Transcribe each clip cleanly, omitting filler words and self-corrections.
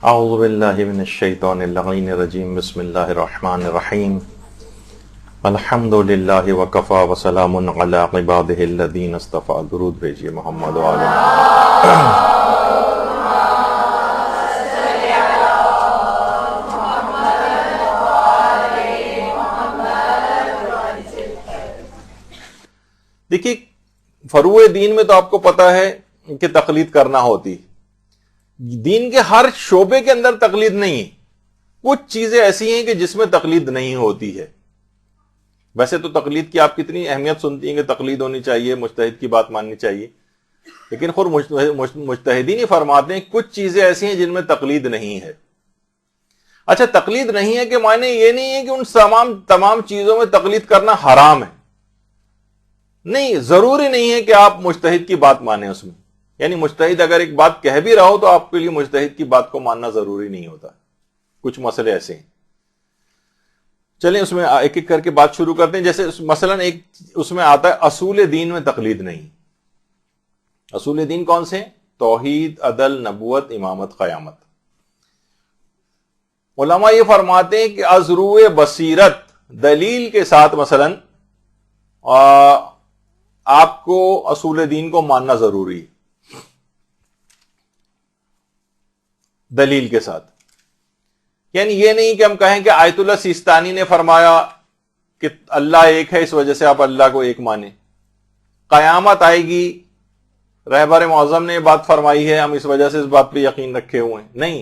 اعوذ باللہ من الشیطان اللعین الرجیم بسم اللہ الرحمن الرحیم الحمد للہ وکفی وسلام علی عبادہ الذین اصطفی. درود بھیجیے محمد وعلی دیکھیے فروع دین میں تو آپ کو پتا ہے کہ تقلید کرنا ہوتی. دین کے ہر شعبے کے اندر تقلید نہیں ہے. کچھ چیزیں ایسی ہیں کہ جس میں تقلید نہیں ہوتی ہے. ویسے تو تقلید کی آپ کتنی اہمیت سنتی ہیں کہ تقلید ہونی چاہیے، مجتہد کی بات ماننی چاہیے، لیکن خود مجتہدین ہی فرماتے ہیں کچھ چیزیں ایسی ہیں جن میں تقلید نہیں ہے. اچھا، تقلید نہیں ہے کہ معنی یہ نہیں ہے کہ ان تمام چیزوں میں تقلید کرنا حرام ہے. نہیں، ضروری نہیں ہے کہ آپ مجتہد کی بات مانیں اس میں. یعنی مجتہد اگر ایک بات کہہ بھی رہا ہو تو آپ کے لیے مجتہد کی بات کو ماننا ضروری نہیں ہوتا. کچھ مسئلے ایسے ہیں. چلیں اس میں ایک ایک کر کے بات شروع کرتے ہیں. جیسے مثلا ایک اس میں آتا ہے اصول دین میں تقلید نہیں. اصول دین کون سے؟ توحید، عدل، نبوت، امامت، قیامت. علماء یہ فرماتے ہیں کہ از روئے بصیرت دلیل کے ساتھ مثلا آپ کو اصول دین کو ماننا ضروری ہے. دلیل کے ساتھ. یعنی یہ نہیں کہ ہم کہیں کہ آیت اللہ سیستانی نے فرمایا کہ اللہ ایک ہے، اس وجہ سے آپ اللہ کو ایک مانیں. قیامت آئے گی، رہبر معظم نے یہ بات فرمائی ہے، ہم اس وجہ سے اس بات پہ یقین رکھے ہوئے ہیں. نہیں،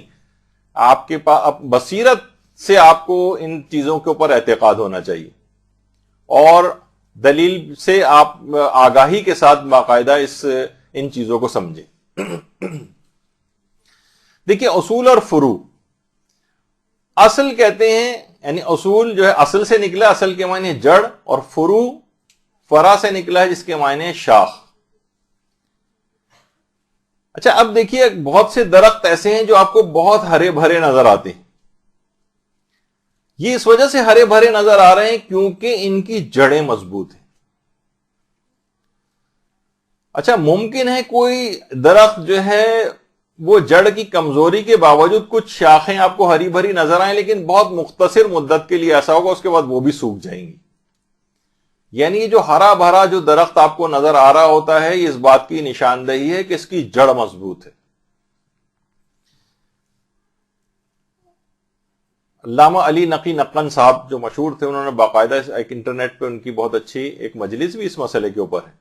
آپ کے پاس بصیرت سے آپ کو ان چیزوں کے اوپر اعتقاد ہونا چاہیے اور دلیل سے آپ آگاہی کے ساتھ باقاعدہ ان چیزوں کو سمجھیں. دیکھیے اصول اور فروع، اصل کہتے ہیں، یعنی اصول جو ہے اصل سے نکلا، اصل کے معنی جڑ، اور فروع فرع سے نکلا ہے جس کے معنی شاخ. اچھا، اب دیکھیے بہت سے درخت ایسے ہیں جو آپ کو بہت ہرے بھرے نظر آتے ہیں. یہ اس وجہ سے ہرے بھرے نظر آ رہے ہیں کیونکہ ان کی جڑیں مضبوط ہیں. اچھا، ممکن ہے کوئی درخت جو ہے وہ جڑ کی کمزوری کے باوجود کچھ شاخیں آپ کو ہری بھری نظر آئیں، لیکن بہت مختصر مدت کے لیے ایسا ہوگا، اس کے بعد وہ بھی سوکھ جائیں گی. یعنی یہ جو ہرا بھرا جو درخت آپ کو نظر آ رہا ہوتا ہے، یہ اس بات کی نشاندہی ہے کہ اس کی جڑ مضبوط ہے. علامہ علی نقی نقن صاحب جو مشہور تھے، انہوں نے باقاعدہ ایک انٹرنیٹ پہ ان کی بہت اچھی ایک مجلس بھی اس مسئلے کے اوپر ہے.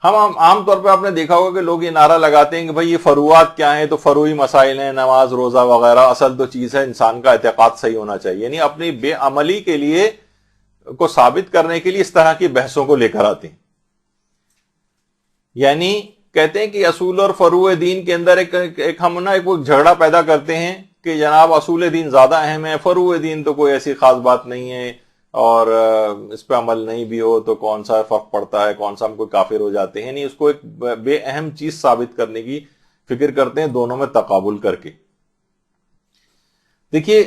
ہم عام طور پہ آپ نے دیکھا ہوگا کہ لوگ یہ نعرہ لگاتے ہیں کہ بھئی یہ فروعات کیا ہیں، تو فروعی مسائل ہیں، نماز، روزہ وغیرہ. اصل تو چیز ہے انسان کا اعتقاد صحیح ہونا چاہیے. یعنی اپنی بے عملی کے لیے کو ثابت کرنے کے لیے اس طرح کی بحثوں کو لے کر آتے ہیں. یعنی کہتے ہیں کہ اصول اور فروع دین کے اندر ایک ہم نا ایک جھگڑا پیدا کرتے ہیں کہ جناب اصول دین زیادہ اہم ہے، فروع دین تو کوئی ایسی خاص بات نہیں ہے، اور اس پہ عمل نہیں بھی ہو تو کون سا فرق پڑتا ہے، کون سا ہم کوئی کافر ہو جاتے ہیں. نہیں، اس کو ایک بے اہم چیز ثابت کرنے کی فکر کرتے ہیں، دونوں میں تقابل کر کے. دیکھیے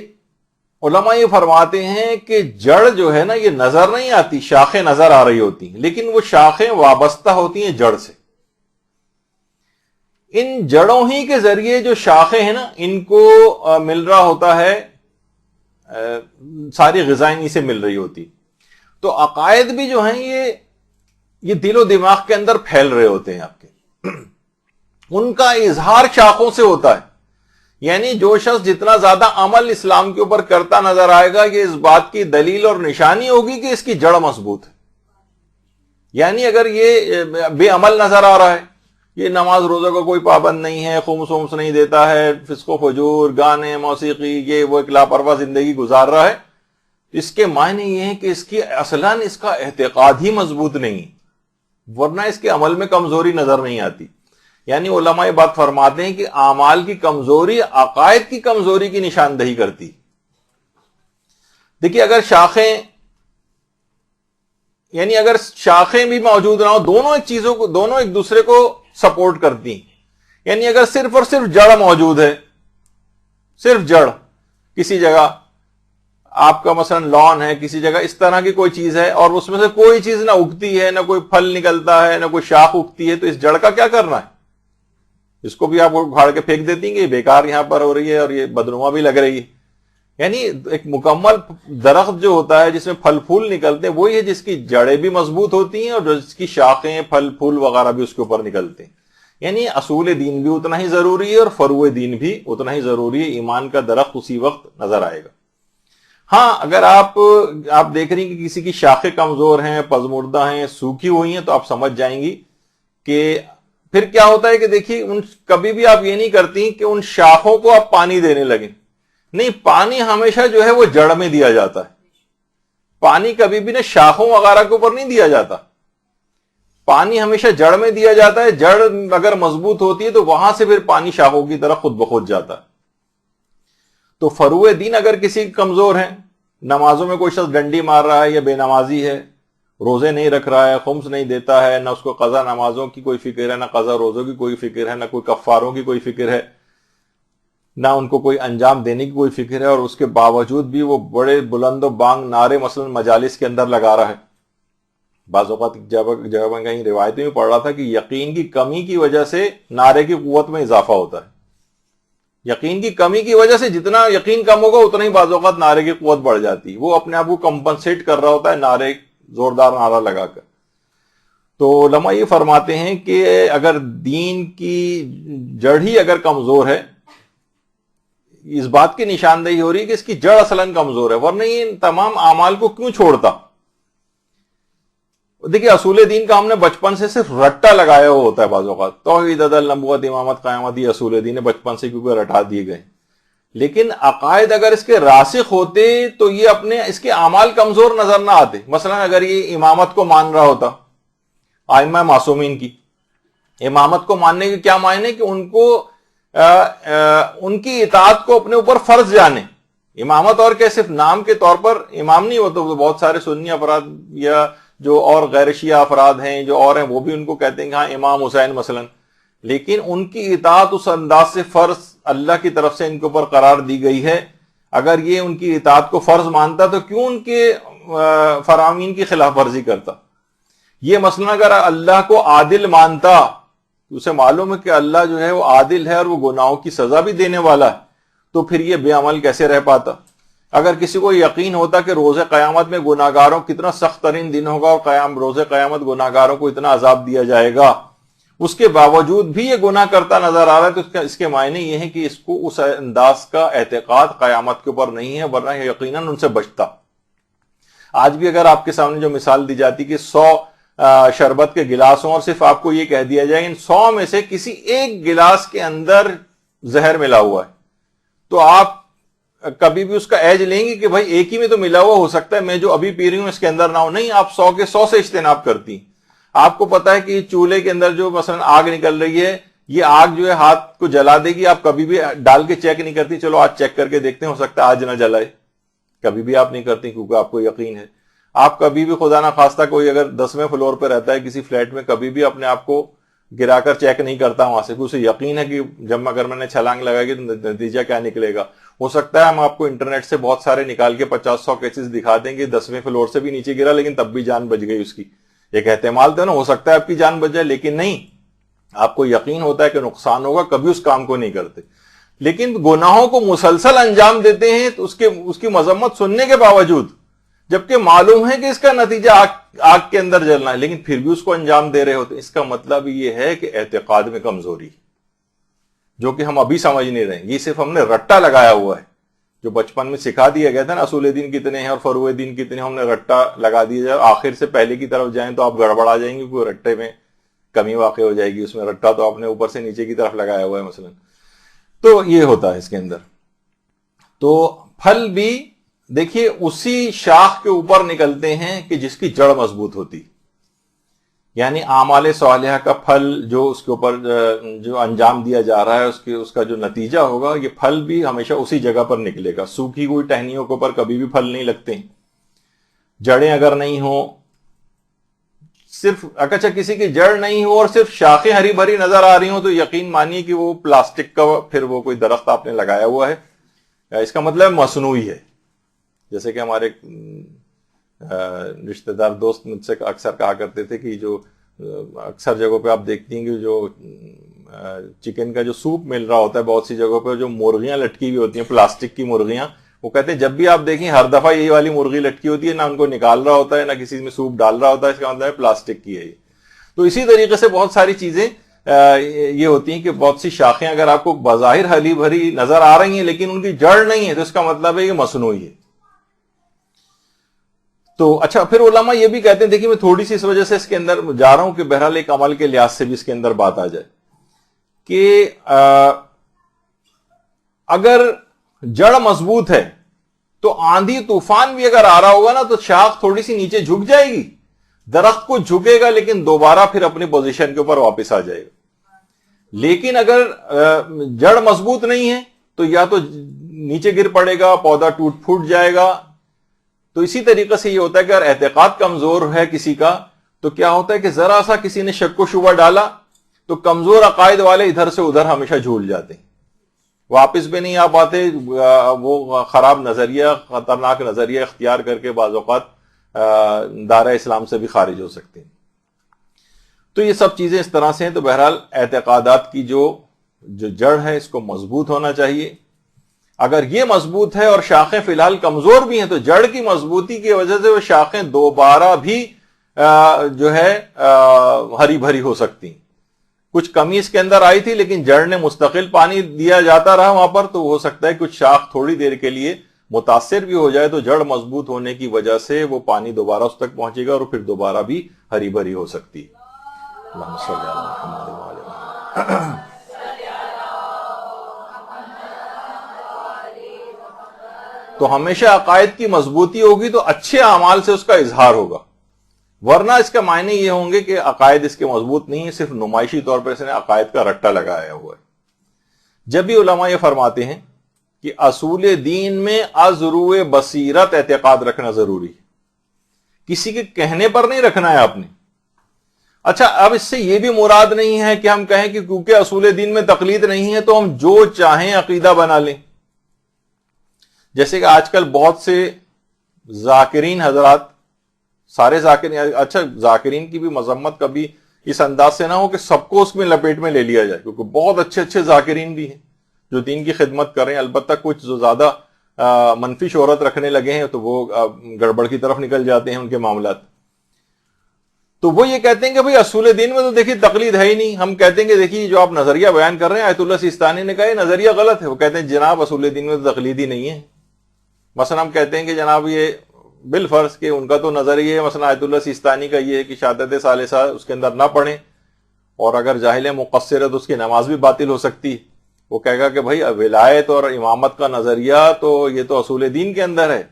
علماء یہ فرماتے ہیں کہ جڑ جو ہے نا یہ نظر نہیں آتی، شاخیں نظر آ رہی ہوتی ہیں، لیکن وہ شاخیں وابستہ ہوتی ہیں جڑ سے. ان جڑوں ہی کے ذریعے جو شاخیں ہیں نا ان کو مل رہا ہوتا ہے، ساری غذائیں انہی سے مل رہی ہوتی. تو عقائد بھی جو ہیں یہ دل و دماغ کے اندر پھیل رہے ہوتے ہیں آپ کے. ان کا اظہار شاخوں سے ہوتا ہے. یعنی جو شخص جتنا زیادہ عمل اسلام کے اوپر کرتا نظر آئے گا، یہ اس بات کی دلیل اور نشانی ہوگی کہ اس کی جڑ مضبوط ہے. یعنی اگر یہ بے عمل نظر آ رہا ہے، یہ نماز روزہ کا کوئی پابند نہیں ہے، خمس ومس نہیں دیتا ہے، فسق و فجور، گانے، موسیقی، یہ وہ ایک لاپرواہ زندگی گزار رہا ہے، اس کے معنی یہ ہے کہ اس کی اصلاً اس کا اعتقاد ہی مضبوط نہیں، ورنہ اس کے عمل میں کمزوری نظر نہیں آتی. یعنی علماء یہ بات فرماتے ہیں کہ اعمال کی کمزوری عقائد کی کمزوری کی نشاندہی کرتی. دیکھیے اگر شاخیں بھی موجود نہ ہو، دونوں ایک دوسرے کو سپورٹ کرتی. یعنی اگر صرف اور صرف جڑ موجود ہے، صرف جڑ کسی جگہ آپ کا مثلا لان ہے، کسی جگہ اس طرح کی کوئی چیز ہے، اور اس میں سے کوئی چیز نہ اگتی ہے، نہ کوئی پھل نکلتا ہے، نہ کوئی شاخ اگتی ہے، تو اس جڑ کا کیا کرنا ہے؟ اس کو بھی آپ اکھاڑ کے پھینک دیتی ہیں کہ بیکار یہاں پر ہو رہی ہے اور یہ بدنما بھی لگ رہی ہے. یعنی ایک مکمل درخت جو ہوتا ہے جس میں پھل پھول نکلتے ہیں وہی ہے جس کی جڑیں بھی مضبوط ہوتی ہیں اور جس کی شاخیں پھل پھول وغیرہ بھی اس کے اوپر نکلتے ہیں. یعنی اصول دین بھی اتنا ہی ضروری ہے اور فروع دین بھی اتنا ہی ضروری ہے. ایمان کا درخت اسی وقت نظر آئے گا. ہاں اگر آپ دیکھ رہی ہیں کہ کسی کی شاخیں کمزور ہیں, پزمردہ ہیں, سوکھی ہوئی ہیں, تو آپ سمجھ جائیں گی کہ پھر کیا ہوتا ہے کہ دیکھیے کبھی بھی آپ یہ نہیں کرتی کہ ان شاخوں کو آپ پانی دینے لگیں. نہیں, پانی ہمیشہ جو ہے وہ جڑ میں دیا جاتا ہے. پانی کبھی بھی نہ شاخوں وغیرہ کے اوپر نہیں دیا جاتا, پانی ہمیشہ جڑ میں دیا جاتا ہے. جڑ اگر مضبوط ہوتی ہے تو وہاں سے پھر پانی شاخوں کی طرف خود بخود جاتا ہے. تو فروع دین اگر کسی کمزور ہیں, نمازوں میں کوئی شخص ڈنڈی مار رہا ہے یا بے نمازی ہے, روزے نہیں رکھ رہا ہے, خمس نہیں دیتا ہے, نہ اس کو قضا نمازوں کی کوئی فکر ہے, نہ قضا روزوں کی کوئی فکر ہے, نہ کوئی کفاروں کی کوئی فکر ہے, نہ ان کو کوئی انجام دینے کی کوئی فکر ہے, اور اس کے باوجود بھی وہ بڑے بلند و بانگ نعرے مثلا مجالس کے اندر لگا رہا ہے. بعض اوقات جب میں کہیں روایتیں میں پڑھ رہا تھا کہ یقین کی کمی کی وجہ سے نعرے کی قوت میں اضافہ ہوتا ہے. یقین کی کمی کی وجہ سے جتنا یقین کم ہوگا اتنا ہی بعض اوقات نعرے کی قوت بڑھ جاتی ہے. وہ اپنے آپ کو کمپنسیٹ کر رہا ہوتا ہے نعرے, زوردار نعرہ لگا کر. تو علماء یہ فرماتے ہیں کہ اگر دین کی جڑ ہی اگر کمزور ہے, اس بات کی نشاندہی ہو رہی ہے کہ اس کی جڑ اصلاً کمزور ہے, ورنہ یہ تمام اعمال کو کیوں چھوڑتا. دیکھیے اصول دین کا ہم نے بچپن سے صرف رٹا لگایا ہوا ہوتا ہے. بعض اوقات توحید, عدل, نبوت, امامت, قیامت, یہ اصول دین بچپن سے کیونکہ رٹا دیے گئے. لیکن عقائد اگر اس کے راسخ ہوتے تو یہ اپنے اس کے اعمال کمزور نظر نہ آتے. مثلا اگر یہ امامت کو مان رہا ہوتا, ائمہ معصومین کی امامت کو ماننے کے کیا معنی کہ ان کو ان کی اطاعت کو اپنے اوپر فرض جانے. امامت اور کیا صرف نام کے طور پر امام نہیں ہوتا, بہت سارے سنی افراد یا جو اور غیر شیعہ افراد ہیں جو اور ہیں وہ بھی ان کو کہتے ہیں کہ ہاں امام حسین مثلا, لیکن ان کی اطاعت اس انداز سے فرض اللہ کی طرف سے ان کے اوپر قرار دی گئی ہے. اگر یہ ان کی اطاعت کو فرض مانتا تو کیوں ان کے فرامین کی خلاف ورزی کرتا. یہ مثلا اگر اللہ کو عادل مانتا, اسے معلوم ہے کہ اللہ جو ہے وہ عادل ہے اور وہ گناہوں کی سزا بھی دینے والا ہے, تو پھر یہ بے عمل کیسے رہ پاتا. اگر کسی کو یقین ہوتا کہ روز قیامت میں گناہگاروں کتنا سخت ترین دن ہوگا اور روز قیامت گناہگاروں کو اتنا عذاب دیا جائے گا, اس کے باوجود بھی یہ گناہ کرتا نظر آ رہا ہے, تو اس کے معنی یہ ہے کہ اس کو اس انداز کا اعتقاد قیامت کے اوپر نہیں ہے, ورنہ یقیناً ان سے بچتا. آج بھی اگر آپ کے سامنے جو مثال دی جاتی کہ 100 شربت کے گلاس ہوں اور صرف آپ کو یہ کہہ دیا جائے ان 100 میں سے کسی ایک گلاس کے اندر زہر ملا ہوا ہے, تو آپ کبھی بھی اس کا ایج لیں گے کہ بھائی ایک ہی میں تو ملا ہوا, ہو سکتا ہے میں جو ابھی پی رہی ہوں اس کے اندر نہ ہو. نہیں, آپ 100 کے 100 سے اجتناب کرتی. آپ کو پتا ہے کہ چولہے کے اندر جو مثلا آگ نکل رہی ہے, یہ آگ جو ہے ہاتھ کو جلا دے گی, آپ کبھی بھی ڈال کے چیک نہیں کرتی چلو آج چیک کر کے دیکھتے ہیں ہو سکتا ہے آج نہ جلائے. کبھی بھی آپ نہیں کرتی کیونکہ آپ کو یقین ہے. آپ کبھی بھی خدا نہ خواستہ کوئی اگر 10ویں فلور پہ رہتا ہے کسی فلیٹ میں, کبھی بھی اپنے آپ کو گرا کر چیک نہیں کرتا وہاں سے, اسے یقین ہے کہ جب اگر میں نے چھلانگ لگائی گی تو نتیجہ کیا نکلے گا. ہو سکتا ہے ہم آپ کو انٹرنیٹ سے بہت سارے نکال کے 50-100 کیسز دکھا دیں گے 10ویں فلور سے بھی نیچے گرا لیکن تب بھی جان بچ گئی اس کی. ایک احتمال تو نا, ہو سکتا ہے آپ کی جان بچ جائے, لیکن نہیں, آپ کو یقین ہوتا ہے کہ نقصان ہوگا, کبھی اس کام کو نہیں کرتے. لیکن گناہوں کو مسلسل انجام دیتے ہیں تو اس کی مذمت سننے کے باوجود, جبکہ معلوم ہے کہ اس کا نتیجہ آگ کے اندر جلنا ہے, لیکن پھر بھی اس کو انجام دے رہے ہوتے. اس کا مطلب یہ ہے کہ اعتقاد میں کمزوری, جو کہ ہم ابھی سمجھ نہیں رہے. یہ صرف ہم نے رٹا لگایا ہوا ہے, جو بچپن میں سکھا دیا گیا تھا نا اصول دین کتنے ہیں اور فروع دین کتنے ہیں, ہم نے رٹا لگا دیا جائے. آخر سے پہلے کی طرف جائیں تو آپ گڑبڑا جائیں گے, کوئی رٹے میں کمی واقع ہو جائے گی. اس میں رٹا تو آپ نے اوپر سے نیچے کی طرف لگایا ہوا ہے مثلا. تو یہ ہوتا ہے اس کے اندر. تو پھل بھی دیکھیے اسی شاخ کے اوپر نکلتے ہیں کہ جس کی جڑ مضبوط ہوتی. یعنی اعمال صالحہ کا پھل جو اس کے اوپر جو انجام دیا جا رہا ہے اس کا جو نتیجہ ہوگا, یہ پھل بھی ہمیشہ اسی جگہ پر نکلے گا. سوکھی ہوئی ٹہنیوں کے اوپر کبھی بھی پھل نہیں لگتے ہیں. جڑیں اگر نہیں ہوں, صرف اچھا کسی کی جڑ نہیں ہو اور صرف شاخیں ہری بھری نظر آ رہی ہوں, تو یقین مانیے کہ وہ پلاسٹک کا پھر وہ کوئی درخت آپ نے لگایا ہوا ہے. اس کا مطلب مصنوعی ہے. جیسے کہ ہمارے رشتہ دار دوست مجھ سے اکثر کہا کرتے تھے کہ جو اکثر جگہوں پہ آپ دیکھتی ہیں کہ جو چکن کا جو سوپ مل رہا ہوتا ہے بہت سی جگہوں پہ جو مرغیاں لٹکی ہوئی ہوتی ہیں پلاسٹک کی مرغیاں, وہ کہتے ہیں جب بھی آپ دیکھیں ہر دفعہ یہی والی مرغی لٹکی ہوتی ہے, نہ ان کو نکال رہا ہوتا ہے نہ کسی میں سوپ ڈال رہا ہوتا ہے, اس کا مطلب ہے پلاسٹک کی ہے یہ. تو اسی طریقے سے بہت ساری چیزیں یہ ہوتی ہیں کہ بہت سی شاخیں اگر آپ کو بظاہر ہری بھری نظر آ رہی ہیں لیکن ان کی جڑ نہیں ہے تو اس کا مطلب ہے یہ مصنوعی ہے. تو اچھا, پھر علماء یہ بھی کہتے ہیں, دیکھیے میں تھوڑی سی اس وجہ سے اس کے اندر جا رہا ہوں کہ بہرحال ایک عمل کے لحاظ سے بھی اس کے اندر بات آ جائے کہ اگر جڑ مضبوط ہے تو آندھی طوفان بھی اگر آ رہا ہوگا نا تو شاخ تھوڑی سی نیچے جھک جائے گی, درخت کو جھکے گا لیکن دوبارہ پھر اپنی پوزیشن کے اوپر واپس آ جائے گا. لیکن اگر جڑ مضبوط نہیں ہے تو یا تو نیچے گر پڑے گا, پودا ٹوٹ پھوٹ جائے گا. تو اسی طریقے سے یہ ہوتا ہے کہ اگر اعتقاد کمزور ہے کسی کا تو کیا ہوتا ہے کہ ذرا سا کسی نے شک و شبہ ڈالا تو کمزور عقائد والے ادھر سے ادھر ہمیشہ جھول جاتے ہیں, واپس بھی نہیں آ پاتے, وہ خراب نظریہ, خطرناک نظریہ اختیار کر کے بعض اوقات دائرہ اسلام سے بھی خارج ہو سکتے ہیں. تو یہ سب چیزیں اس طرح سے ہیں. تو بہرحال اعتقادات کی جو جڑ ہے اس کو مضبوط ہونا چاہیے. اگر یہ مضبوط ہے اور شاخیں فی الحال کمزور بھی ہیں تو جڑ کی مضبوطی کی وجہ سے وہ شاخیں دوبارہ بھی جو ہے ہری بھری ہو سکتی ہیں. کچھ کمی اس کے اندر آئی تھی لیکن جڑ نے مستقل پانی دیا جاتا رہا وہاں پر, تو ہو سکتا ہے کچھ شاخ تھوڑی دیر کے لیے متاثر بھی ہو جائے تو جڑ مضبوط ہونے کی وجہ سے وہ پانی دوبارہ اس تک پہنچے گا اور پھر دوبارہ بھی ہری بھری ہو سکتی. اللہم صلی علی محمد وعلی آلہ. تو ہمیشہ عقائد کی مضبوطی ہوگی تو اچھے اعمال سے اس کا اظہار ہوگا, ورنہ اس کا معنی یہ ہوں گے کہ عقائد اس کے مضبوط نہیں ہے, صرف نمائشی طور پر اس نے عقائد کا رٹا لگایا ہوا ہے. جب بھی علماء یہ فرماتے ہیں کہ اصول دین میں از روئے بصیرت اعتقاد رکھنا ضروری ہے, کسی کے کہنے پر نہیں رکھنا ہے آپ نے. اچھا, اب اس سے یہ بھی مراد نہیں ہے کہ ہم کہیں کہ کیونکہ اصول دین میں تقلید نہیں ہے تو ہم جو چاہیں عقیدہ بنا لیں. جیسے کہ آج کل بہت سے ذاکرین حضرات, سارے ذاکرین, اچھا ذاکرین کی بھی مذمت کبھی اس انداز سے نہ ہو کہ سب کو اس میں لپیٹ میں لے لیا جائے, کیونکہ بہت اچھے اچھے ذاکرین بھی ہیں جو دین کی خدمت کر رہے ہیں. البتہ کچھ جو زیادہ منفی شہرت رکھنے لگے ہیں تو وہ گڑبڑ کی طرف نکل جاتے ہیں ان کے معاملات. تو وہ یہ کہتے ہیں کہ بھئی اصول دین میں تو دیکھیے تقلید ہے ہی نہیں. ہم کہتے ہیں کہ دیکھیے جو آپ نظریہ بیان کر رہے ہیں آیت اللہ سیستانی نے کہا یہ نظریہ غلط ہے. وہ کہتے ہیں جناب اصول دین میں تو تقلید ہی نہیں ہے. مثلا ہم کہتے ہیں کہ جناب یہ بالفرض کہ ان کا تو نظر یہ ہے, مثلا آیت اللہ سیستانی کا یہ ہے کہ شہادت ثالثہ اس کے اندر نہ پڑھیں, اور اگر جاہل مقصر ہے تو اس کی نماز بھی باطل ہو سکتی. وہ کہے گا کہ بھائی ولایت اور امامت کا نظریہ تو یہ تو اصول دین کے اندر ہے,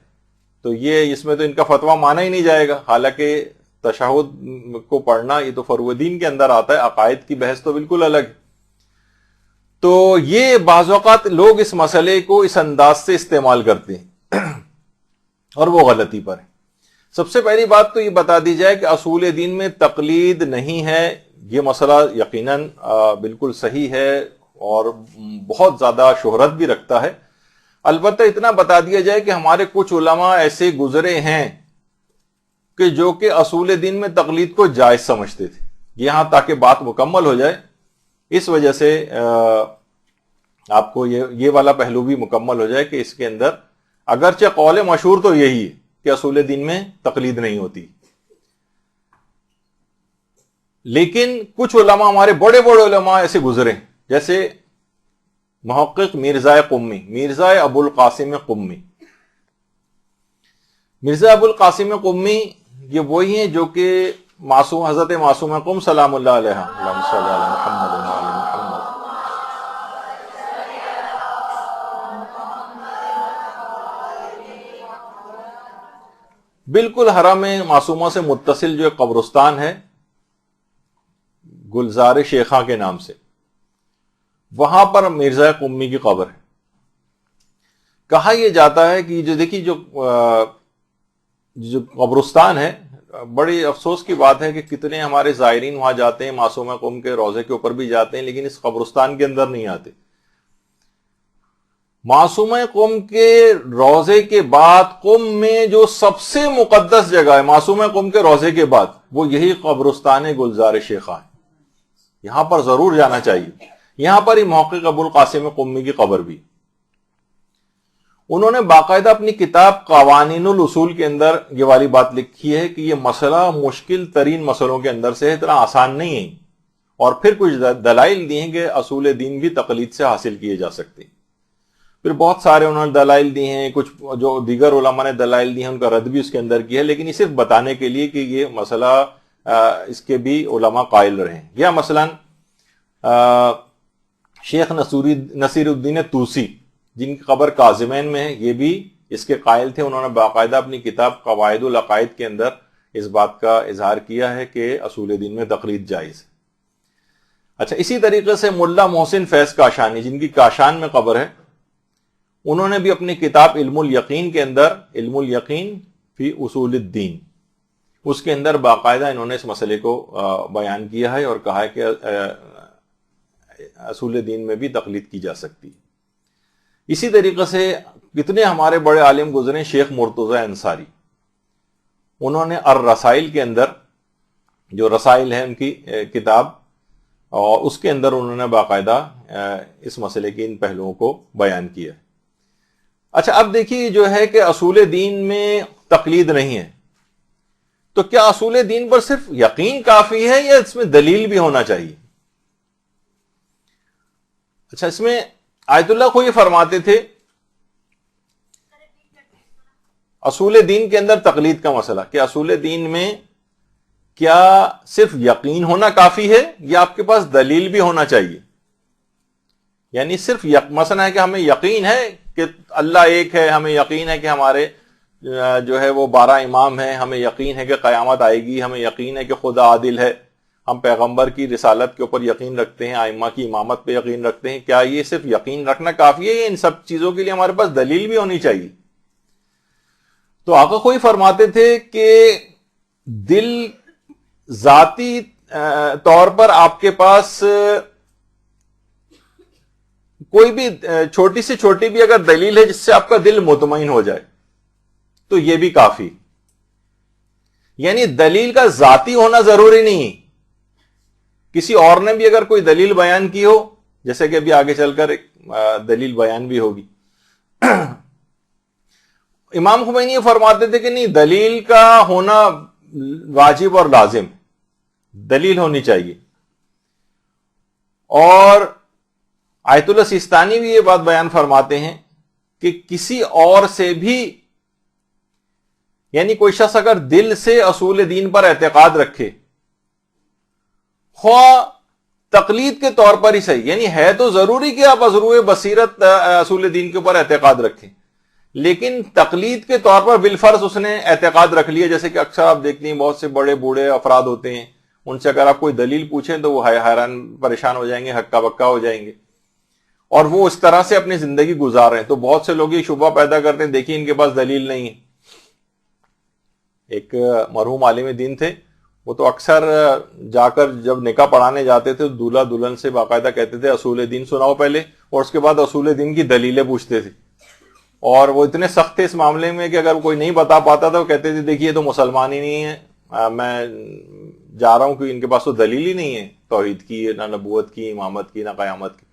تو یہ اس میں تو ان کا فتویٰ مانا ہی نہیں جائے گا. حالانکہ تشہد کو پڑھنا یہ تو فروع دین کے اندر آتا ہے, عقائد کی بحث تو بالکل الگ. تو یہ بعض اوقات لوگ اس مسئلے کو اس انداز سے استعمال کرتے ہیں اور وہ غلطی پر ہے. سب سے پہلی بات تو یہ بتا دی جائے کہ اصول دین میں تقلید نہیں ہے. یہ مسئلہ یقیناً بالکل صحیح ہے اور بہت زیادہ شہرت بھی رکھتا ہے. البتہ اتنا بتا دیا جائے کہ ہمارے کچھ علماء ایسے گزرے ہیں کہ جو کہ اصول دین میں تقلید کو جائز سمجھتے تھے. یہاں تاکہ بات مکمل ہو جائے اس وجہ سے آپ کو یہ والا پہلو بھی مکمل ہو جائے کہ اس کے اندر اگرچہ قول مشہور تو یہی ہے کہ اصول دین میں تقلید نہیں ہوتی, لیکن کچھ علماء ہمارے بڑے بڑے علماء ایسے گزرے جیسے محقق مرزا قمی, مرزا ابو القاسم قمی. مرزا ابو القاسم قمی یہ وہی ہیں جو کہ معصوم حضرت معصوم قم سلام اللہ علیہ اللہم صلی علی محمد وعلی محمد بالکل حرم معصومہ سے متصل جو قبرستان ہے گلزار شیخاں کے نام سے, وہاں پر مرزا قمی کی قبر ہے. کہا یہ جاتا ہے کہ جو دیکھیے جو قبرستان ہے, بڑی افسوس کی بات ہے کہ کتنے ہمارے زائرین وہاں جاتے ہیں, معصومہ قم کے روضے کے اوپر بھی جاتے ہیں, لیکن اس قبرستان کے اندر نہیں آتے. معصومہ قم کے روضے کے بعد قم میں جو سب سے مقدس جگہ ہے معصومہ قم کے روضے کے بعد وہ یہی قبرستان گلزار شیخاں ہے. یہاں پر ضرور جانا چاہیے. یہاں پر ہی محقق ابو القاسم قمی کی قبر بھی. انہوں نے باقاعدہ اپنی کتاب قوانین الاصول کے اندر یہ والی بات لکھی ہے کہ یہ مسئلہ مشکل ترین مسئلوں کے اندر سے ہے، اتنا آسان نہیں ہے. اور پھر کچھ دلائل دی ہیں کہ اصول دین بھی تقلید سے حاصل کیے جا سکتے ہیں. پھر بہت سارے انہوں نے دلائل دی ہیں، کچھ جو دیگر علماء نے دلائل دی ہیں ان کا رد بھی اس کے اندر کیا ہے، لیکن یہ صرف بتانے کے لیے کہ یہ مسئلہ اس کے بھی علماء قائل رہے ہیں. یا مثلا شیخ نصیر الدین توسی جن کی قبر کاظمین میں ہے، یہ بھی اس کے قائل تھے. انہوں نے باقاعدہ اپنی کتاب قواعد العقائد کے اندر اس بات کا اظہار کیا ہے کہ اصول دین میں تقلید جائز ہے. اچھا، اسی طریقے سے ملا محسن فیض کاشانی جن کی کاشان میں قبر ہے، انہوں نے بھی اپنی کتاب علم الیقین کے اندر، علم الیقین فی اصول الدین، اس کے اندر باقاعدہ انہوں نے اس مسئلے کو بیان کیا ہے اور کہا ہے کہ اصول دین میں بھی تقلید کی جا سکتی ہے. اسی طریقے سے کتنے ہمارے بڑے عالم گزرے، شیخ مرتضی انصاری، انہوں نے الرسائل کے اندر، جو رسائل ہے ان کی کتاب، اور اس کے اندر انہوں نے باقاعدہ اس مسئلے کے ان پہلوؤں کو بیان کیا. اچھا، اب دیکھیے جو ہے کہ اصول دین میں تقلید نہیں ہے، تو کیا اصول دین پر صرف یقین کافی ہے یا اس میں دلیل بھی ہونا چاہیے؟ اچھا، اس میں آیت اللہ کو یہ فرماتے تھے اصول دین کے اندر تقلید کا مسئلہ کہ اصول دین میں کیا صرف یقین ہونا کافی ہے یا آپ کے پاس دلیل بھی ہونا چاہیے؟ یعنی صرف مسئلہ ہے کہ ہمیں یقین ہے کہ اللہ ایک ہے، ہمیں یقین ہے کہ ہمارے جو ہے وہ 12 امام ہیں، ہمیں یقین ہے کہ قیامت آئے گی، ہمیں یقین ہے کہ خدا عادل ہے، ہم پیغمبر کی رسالت کے اوپر یقین رکھتے ہیں، ائمہ کی امامت پہ یقین رکھتے ہیں. کیا یہ صرف یقین رکھنا کافی ہے یا ان سب چیزوں کے لیے ہمارے پاس دلیل بھی ہونی چاہیے؟ تو آقا کوئی فرماتے تھے کہ دل ذاتی طور پر آپ کے پاس کوئی بھی چھوٹی سے چھوٹی بھی اگر دلیل ہے جس سے آپ کا دل مطمئن ہو جائے تو یہ بھی کافی. یعنی دلیل کا ذاتی ہونا ضروری نہیں، کسی اور نے بھی اگر کوئی دلیل بیان کی ہو، جیسے کہ ابھی آگے چل کر ایک دلیل بیان بھی ہوگی. امام خمینی یہ فرماتے تھے کہ نہیں، دلیل کا ہونا واجب اور لازم، دلیل ہونی چاہیے. اور آیت اللہ سیستانی بھی یہ بات بیان فرماتے ہیں کہ کسی اور سے بھی، یعنی کوئی شخص اگر دل سے اصول دین پر اعتقاد رکھے، خواہ تقلید کے طور پر ہی صحیح، یعنی ہے تو ضروری کہ آپ ازروع بصیرت اصول دین کے اوپر اعتقاد رکھیں، لیکن تقلید کے طور پر بالفرض اس نے اعتقاد رکھ لیا. جیسے کہ اکثر آپ دیکھتے ہیں بہت سے بڑے بوڑھے افراد ہوتے ہیں، ان سے اگر آپ کوئی دلیل پوچھیں تو وہ حیران پریشان ہو جائیں گے، ہکا بکا ہو جائیں گے، اور وہ اس طرح سے اپنی زندگی گزار رہے ہیں. تو بہت سے لوگ یہ شبہ پیدا کرتے ہیں، دیکھیے ان کے پاس دلیل نہیں ہے. ایک مرحوم عالم دین تھے، وہ تو اکثر جا کر جب نکاح پڑھانے جاتے تھے دولہا دلہن سے باقاعدہ کہتے تھے اصول دین سناؤ پہلے، اور اس کے بعد اصول دین کی دلیلیں پوچھتے تھے. اور وہ اتنے سخت تھے اس معاملے میں کہ اگر کوئی نہیں بتا پاتا تھا وہ کہتے تھے دیکھیے تو مسلمان ہی نہیں ہے، میں جا رہا ہوں کہ ان کے پاس تو دلیل ہی نہیں ہے توحید کی، نہ نبوت کی، امامت کی، نہ قیامت کی.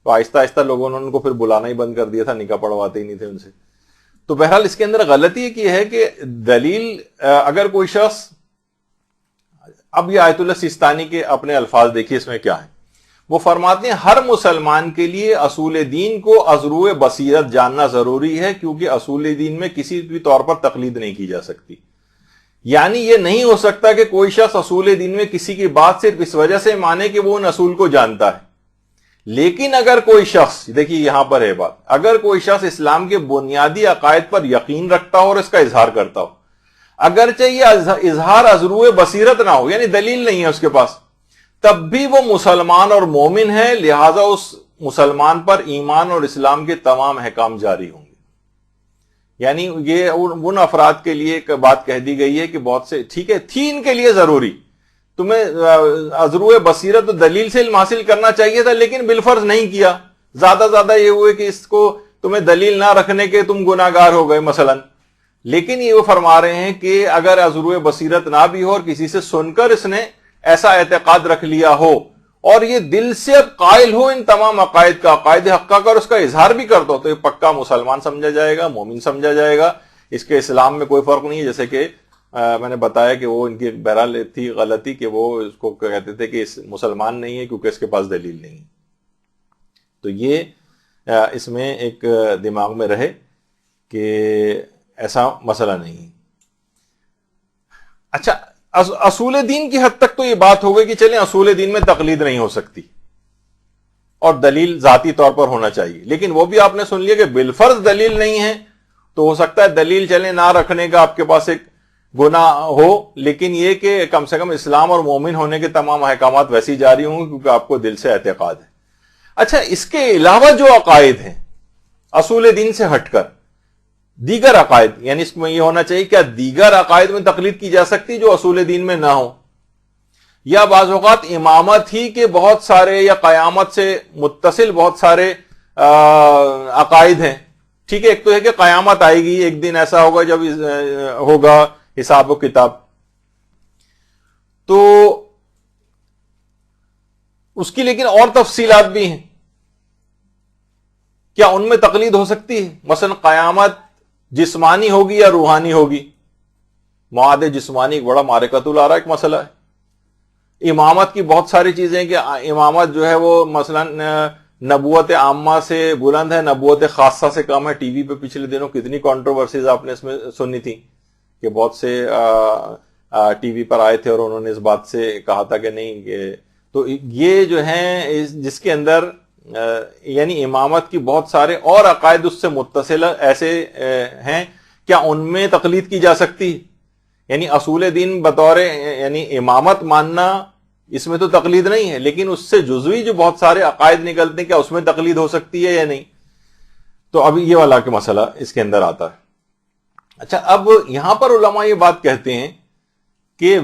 تو آہستہ آہستہ لوگوں نے ان کو پھر بلانا ہی بند کر دیا تھا، نکاح پڑھواتے ہی نہیں تھے ان سے. تو بہرحال اس کے اندر غلطی یہ ہے کہ دلیل اگر کوئی شخص، اب یہ آیت اللہ سیستانی کے اپنے الفاظ دیکھیے اس میں کیا ہے. وہ فرماتے ہیں ہر مسلمان کے لیے اصول دین کو ازروع بصیرت جاننا ضروری ہے، کیونکہ اصول دین میں کسی بھی طور پر تقلید نہیں کی جا سکتی. یعنی یہ نہیں ہو سکتا کہ کوئی شخص اصول دین میں کسی کی بات صرف اس وجہ سے مانے کہ وہ ان اصول کو جانتا ہے. لیکن اگر کوئی شخص، دیکھیے یہاں پر ہے بات، اگر کوئی شخص اسلام کے بنیادی عقائد پر یقین رکھتا ہو اور اس کا اظہار کرتا ہو، اگرچہ یہ اظہار ازروع بصیرت نہ ہو، یعنی دلیل نہیں ہے اس کے پاس، تب بھی وہ مسلمان اور مومن ہے، لہذا اس مسلمان پر ایمان اور اسلام کے تمام احکام جاری ہوں گے. یعنی یہ ان افراد کے لیے ایک بات کہہ دی گئی ہے کہ بہت سے ٹھیک ہے تھی ان کے لیے ضروری، تمہیں ازروع بصیرت و دلیل سے علم حاصل کرنا چاہیے تھا، لیکن بالفرض نہیں کیا. زیادہ یہ ہوئے کہ اس کو تمہیں دلیل نہ رکھنے کے تم گناہگار ہو گئے مثلا. لیکن یہ وہ فرما رہے ہیں کہ اگر ازروع بصیرت نہ بھی ہو اور کسی سے سن کر اس نے ایسا اعتقاد رکھ لیا ہو اور یہ دل سے اب قائل ہو ان تمام عقائد کا، عقائد حقہ کا، اور اس کا اظہار بھی کر دو، تو یہ پکا مسلمان سمجھا جائے گا، مومن سمجھا جائے گا. اس کے اسلام میں کوئی فرق نہیں ہے. جیسے کہ میں نے بتایا کہ وہ ان کی بہرحال تھی غلطی کہ وہ اس کو کہتے تھے کہ اس مسلمان نہیں ہے کیونکہ اس کے پاس دلیل نہیں. تو یہ اس میں ایک دماغ میں رہے کہ ایسا مسئلہ نہیں. اچھا، اصول دین کی حد تک تو یہ بات ہو گئی کہ چلیں اصول دین میں تقلید نہیں ہو سکتی اور دلیل ذاتی طور پر ہونا چاہیے. لیکن وہ بھی آپ نے سن لیا کہ بالفرض دلیل نہیں ہے تو ہو سکتا ہے دلیل چلیں نہ رکھنے کا آپ کے پاس ایک گناہ ہو، لیکن یہ کہ کم سے کم اسلام اور مومن ہونے کے تمام احکامات ویسے جاری ہوں گے کیونکہ آپ کو دل سے اعتقاد ہے. اچھا، اس کے علاوہ جو عقائد ہیں اصول دین سے ہٹ کر دیگر عقائد، یعنی اس میں یہ ہونا چاہیے کہ دیگر عقائد میں تقلید کی جا سکتی جو اصول دین میں نہ ہو، یا بعض اوقات امامت ہی کے بہت سارے یا قیامت سے متصل بہت سارے عقائد ہیں. ٹھیک ہے، ایک تو ہے کہ قیامت آئے گی، ایک دن ایسا ہوگا جب ہوگا حساب و کتاب، تو اس کی لیکن اور تفصیلات بھی ہیں. کیا ان میں تقلید ہو سکتی ہے؟ مثلا قیامت جسمانی ہوگی یا روحانی ہوگی؟ معاد جسمانی ایک بڑا معرکۃ الآراء ایک مسئلہ ہے. امامت کی بہت ساری چیزیں کہ امامت جو ہے وہ مثلا نبوت عامہ سے بلند ہے، نبوت خاصہ سے کم ہے. ٹی وی پہ پچھلے دنوں کتنی کنٹروورسیز آپ نے اس میں سنی تھی کہ بہت سے ٹی وی پر آئے تھے اور انہوں نے اس بات سے کہا تھا کہ نہیں کہ، تو یہ جو ہیں جس کے اندر یعنی امامت کی بہت سارے اور عقائد اس سے متصل ایسے ہیں، کیا ان میں تقلید کی جا سکتی؟ یعنی اصول دین بطور یعنی امامت ماننا اس میں تو تقلید نہیں ہے، لیکن اس سے جزوی جو بہت سارے عقائد نکلتے ہیں کیا اس میں تقلید ہو سکتی ہے یا نہیں؟ تو ابھی یہ والا کہ مسئلہ اس کے اندر آتا ہے. اچھا، اب یہاں پر علماء یہ بات کہتے ہیں کہ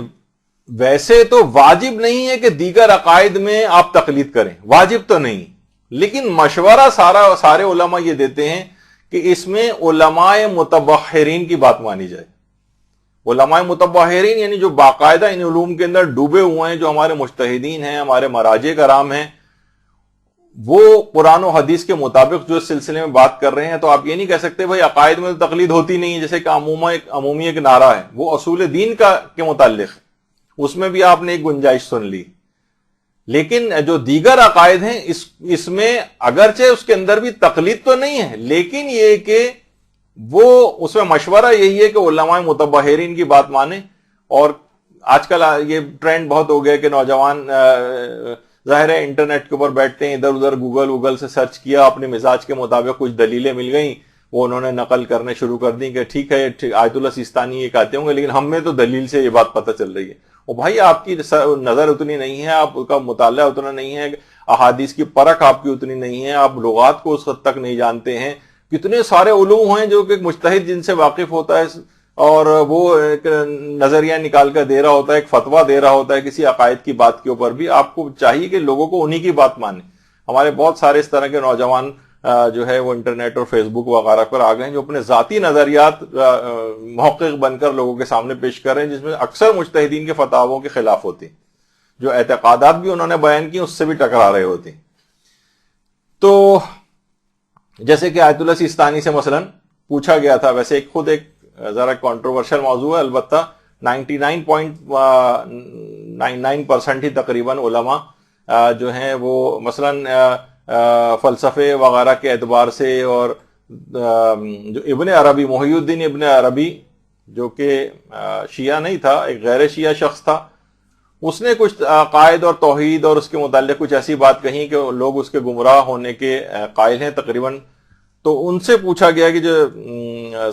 ویسے تو واجب نہیں ہے کہ دیگر عقائد میں آپ تقلید کریں، واجب تو نہیں، لیکن مشورہ سارے علماء یہ دیتے ہیں کہ اس میں علماء متبحرین کی بات مانی جائے. علماء متبحرین یعنی جو باقاعدہ ان علوم کے اندر ڈوبے ہوئے ہیں، جو ہمارے مجتہدین ہیں، ہمارے مراجع کرام ہیں، وہ قرآن و حدیث کے مطابق جو اس سلسلے میں بات کر رہے ہیں. تو آپ یہ نہیں کہہ سکتے بھائی عقائد میں تو تقلید ہوتی نہیں ہے، جیسے کہ عمومی ایک نعرہ ہے وہ اصول دین کے متعلق، اس میں بھی آپ نے ایک گنجائش سن لی. لیکن جو دیگر عقائد ہیں اس میں اگرچہ اس کے اندر بھی تقلید تو نہیں ہے، لیکن یہ کہ وہ اس میں مشورہ یہی ہے کہ علماء متبحرین کی بات مانیں. اور آج کل یہ ٹرینڈ بہت ہو گیا کہ نوجوان ظاہر ہے انٹرنیٹ کے اوپر بیٹھتے ہیں، ادھر ادھر گوگل سے سرچ کیا، اپنے مزاج کے مطابق کچھ دلیلیں مل گئیں، وہ انہوں نے نقل کرنے شروع کر دی کہ ٹھیک ہے آیت اللہ سیستانی یہ کہتے ہوں گے لیکن ہم میں تو دلیل سے یہ بات پتہ چل رہی ہے. اور بھائی آپ کی نظر اتنی نہیں ہے، آپ کا مطالعہ اتنا نہیں ہے، احادیث کی پرکھ آپ کی اتنی نہیں ہے، آپ لغات کو اس حد تک نہیں جانتے ہیں. کتنے سارے علوم ہیں جو کہ مجتہد جن سے واقف ہوتا ہے اور وہ ایک نظریہ نکال کر دے رہا ہوتا ہے، ایک فتویٰ دے رہا ہوتا ہے کسی عقائد کی بات کے اوپر بھی. آپ کو چاہیے کہ لوگوں کو انہی کی بات مانیں. ہمارے بہت سارے اس طرح کے نوجوان جو ہے وہ انٹرنیٹ اور فیس بک وغیرہ پر آ گئے ہیں جو اپنے ذاتی نظریات محقق بن کر لوگوں کے سامنے پیش کر رہے ہیں، جس میں اکثر مجتہدین کے فتاووں کے خلاف ہوتے ہیں، جو اعتقادات بھی انہوں نے بیان کی اس سے بھی ٹکرا رہے ہوتے ہیں. تو جیسے کہ آیت اللہ سیستانی سے مثلا پوچھا گیا تھا، ویسے خود ایک ذرا کنٹروورشل موضوع ہے، البتہ 99.99% ہی تقریباً علماء جو ہیں وہ مثلا فلسفے وغیرہ کے اعتبار سے، اور جو ابن عربی محی الدین ابن عربی جو کہ شیعہ نہیں تھا، ایک غیر شیعہ شخص تھا، اس نے کچھ عقائد اور توحید اور اس کے متعلق کچھ ایسی بات کہی کہ لوگ اس کے گمراہ ہونے کے قائل ہیں تقریباً. تو ان سے پوچھا گیا کہ جو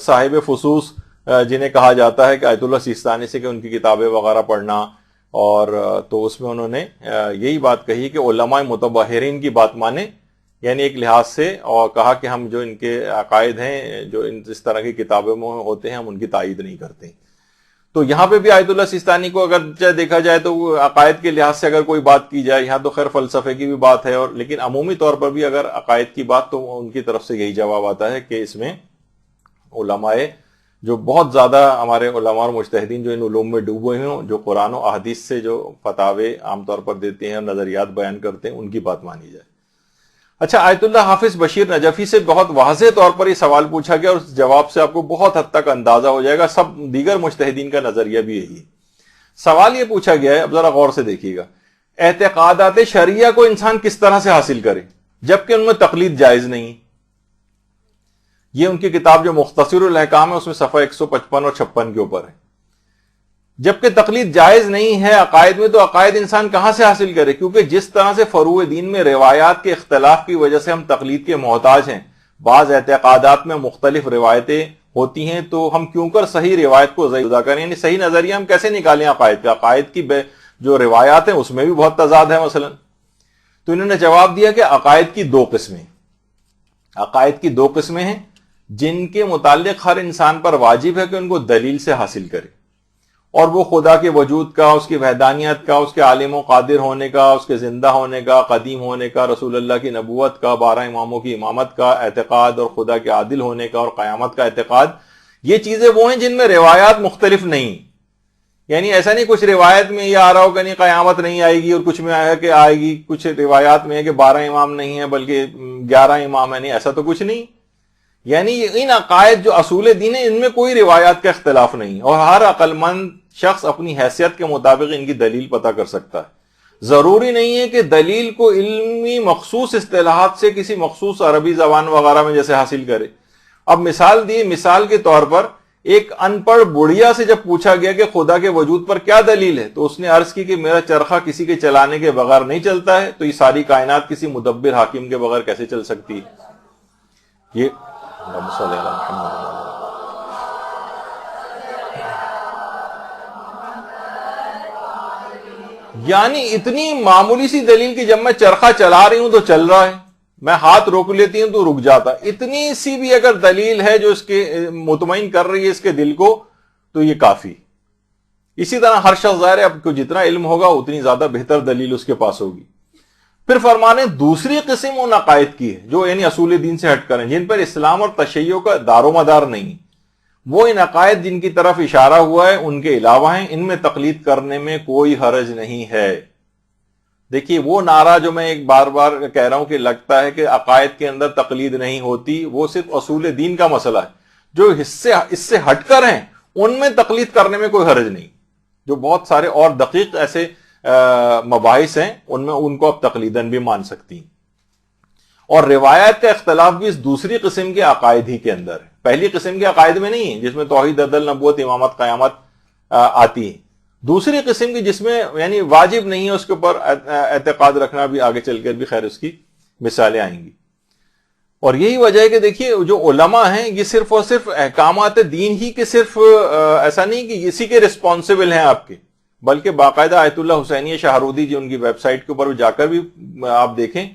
صاحب فصوص جنہیں کہا جاتا ہے کہ آیت اللہ سیستانی سے کہ ان کی کتابیں وغیرہ پڑھنا، اور تو اس میں انہوں نے یہی بات کہی کہ علماء متبحرین کی بات مانیں، یعنی ایک لحاظ سے، اور کہا کہ ہم جو ان کے عقائد ہیں جو اس طرح کی کتابوں میں ہوتے ہیں ہم ان کی تائید نہیں کرتے. تو یہاں پہ بھی آیت اللہ سیستانی کو اگر دیکھا جائے تو عقائد کے لحاظ سے اگر کوئی بات کی جائے، یہاں تو خیر فلسفے کی بھی بات ہے، اور لیکن عمومی طور پر بھی اگر عقائد کی بات تو ان کی طرف سے یہی جواب آتا ہے کہ اس میں علماء جو بہت زیادہ ہمارے علماء اور مجتہدین جو ان علوم میں ڈوبے ہیں، جو قرآن و احادیث سے جو فتاوے عام طور پر دیتے ہیں اور نظریات بیان کرتے ہیں، ان کی بات مانی جائے۔ اچھا، آیت اللہ حافظ بشیر نجفی سے بہت واضح طور پر یہ سوال پوچھا گیا، اور اس جواب سے آپ کو بہت حد تک اندازہ ہو جائے گا سب دیگر مجتہدین کا نظریہ بھی یہی ہے۔ سوال یہ پوچھا گیا ہے، اب ذرا غور سے دیکھیے گا، اعتقادات شرعیہ کو انسان کس طرح سے حاصل کرے جبکہ ان میں تقلید جائز نہیں؟ یہ ان کی کتاب جو مختصر الاحکام ہے اس میں صفحہ 155 اور 56 کے اوپر ہے۔ جبکہ تقلید جائز نہیں ہے عقائد میں، تو عقائد انسان کہاں سے حاصل کرے؟ کیونکہ جس طرح سے فروع دین میں روایات کے اختلاف کی وجہ سے ہم تقلید کے محتاج ہیں، بعض اعتقادات میں مختلف روایتیں ہوتی ہیں، تو ہم کیوں کر صحیح روایت کو جدا کریں؟ یعنی صحیح نظریہ ہم کیسے نکالیں عقائد کا؟ عقائد کی جو روایات ہیں اس میں بھی بہت تضاد ہے مثلا۔ تو انہوں نے جواب دیا کہ عقائد کی دو قسمیں، عقائد کی دو قسمیں ہیں جن کے متعلق ہر انسان پر واجب ہے کہ ان کو دلیل سے حاصل کرے، اور وہ خدا کے وجود کا، اس کی وحدانیت کا، اس کے عالم و قادر ہونے کا، اس کے زندہ ہونے کا، قدیم ہونے کا، رسول اللہ کی نبوت کا، 12 اماموں کی امامت کا اعتقاد، اور خدا کے عادل ہونے کا اور قیامت کا اعتقاد۔ یہ چیزیں وہ ہیں جن میں روایات مختلف نہیں، یعنی ایسا نہیں کچھ روایت میں یہ آ رہا ہو کہ نہیں قیامت نہیں آئے گی، اور کچھ میں آیا کہ آئے گی، کچھ روایات میں ہے کہ 12 امام نہیں ہیں بلکہ 11 امام ہیں، نہیں ایسا تو کچھ نہیں۔ یعنی ان عقائد جو اصول دین ہیں ان میں کوئی روایات کا اختلاف نہیں، اور ہر عقل مند شخص اپنی حیثیت کے مطابق ان کی دلیل پتہ کر سکتا ہے۔ ضروری نہیں ہے کہ دلیل کو علمی مخصوص اصطلاحات سے کسی مخصوص عربی زبان وغیرہ میں جیسے حاصل کرے۔ اب مثال دی، مثال کے طور پر ایک ان پڑھ بڑھیا سے جب پوچھا گیا کہ خدا کے وجود پر کیا دلیل ہے، تو اس نے عرض کی کہ میرا چرخہ کسی کے چلانے کے بغیر نہیں چلتا ہے، تو یہ ساری کائنات کسی مدبر حاکم کے بغیر کیسے چل سکتی ہے؟ یہ یعنی اتنی معمولی سی دلیل کہ جب میں چرخہ چلا رہی ہوں تو چل رہا ہے، میں ہاتھ روک لیتی ہوں تو رک جاتا ہے، اتنی سی بھی اگر دلیل ہے جو اس کے مطمئن کر رہی ہے اس کے دل کو، تو یہ کافی۔ اسی طرح ہر شخص ظاہر ہے اب کو جتنا علم ہوگا اتنی زیادہ بہتر دلیل اس کے پاس ہوگی۔ پھر فرمانے دوسری قسم ان عقائد کی ہے جو یعنی اصول دین سے ہٹ کر ہیں، جن پر اسلام اور تشیع کا دار و مدار نہیں۔ وہ ان عقائد جن کی طرف اشارہ ہوا ہے ان کے علاوہ ہیں، ان میں تقلید کرنے میں کوئی حرج نہیں ہے۔ دیکھیے وہ نعرہ جو میں ایک بار بار کہہ رہا ہوں کہ لگتا ہے کہ عقائد کے اندر تقلید نہیں ہوتی، وہ صرف اصول دین کا مسئلہ ہے۔ جو اس سے ہٹ کر ہیں ان میں تقلید کرنے میں کوئی حرج نہیں۔ جو بہت سارے اور دقیق ایسے مباحث ہیں ان میں ان کو اب تقلیداً بھی مان سکتی ہیں۔ اور روایت کا اختلاف بھی اس دوسری قسم کے عقائد ہی کے اندر ہے، پہلی قسم کے عقائد میں نہیں ہے جس میں توحید، عدل، نبوت، امامت، قیامت آتی ہے۔ دوسری قسم کی جس میں یعنی واجب نہیں ہے اس کے اوپر اعتقاد رکھنا، بھی آگے چل کر بھی خیر اس کی مثالیں آئیں گی۔ اور یہی وجہ ہے کہ دیکھیے جو علماء ہیں یہ صرف اور صرف احکامات دین ہی کے صرف ایسا نہیں کہ اسی کے رسپانسبل ہیں آپ کے، بلکہ باقاعدہ آیت اللہ حسینیہ شاہرودی جو ان کی ویب سائٹ کے اوپر جا کر بھی آپ دیکھیں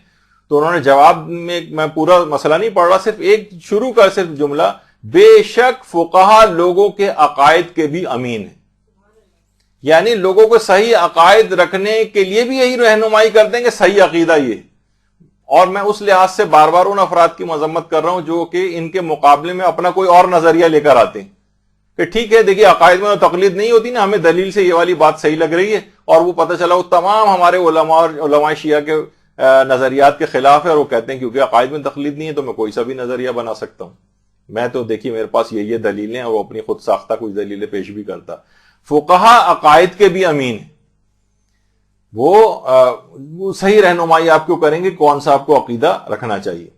تو انہوں نے جواب میں پورا مسئلہ نہیں پڑھ رہا، صرف ایک شروع کا صرف جملہ، بے شک فقہا لوگوں کے عقائد کے بھی امین ہیں، یعنی لوگوں کو صحیح عقائد رکھنے کے لیے بھی یہی رہنمائی کرتے ہیں کہ صحیح عقیدہ یہ۔ اور میں اس لحاظ سے بار بار ان افراد کی مذمت کر رہا ہوں جو کہ ان کے مقابلے میں اپنا کوئی اور نظریہ لے کر آتے ہیں کہ ٹھیک ہے دیکھیے عقائد میں تقلید نہیں ہوتی نا، ہمیں دلیل سے یہ والی بات صحیح لگ رہی ہے، اور وہ پتہ چلا وہ تمام ہمارے علماء اور علماء شیعہ کے نظریات کے خلاف ہے، اور وہ کہتے ہیں کیونکہ عقائد میں تقلید نہیں ہے تو میں کوئی سا بھی نظریہ بنا سکتا ہوں۔ میں تو دیکھیے میرے پاس یہ دلیلیں ہیں، اور وہ اپنی خود ساختہ کچھ دلیلیں پیش بھی کرتا۔ فقہا عقائد کے بھی امین ہیں، وہ صحیح رہنمائی آپ کو کریں گے کون سا آپ کو عقیدہ رکھنا چاہیے۔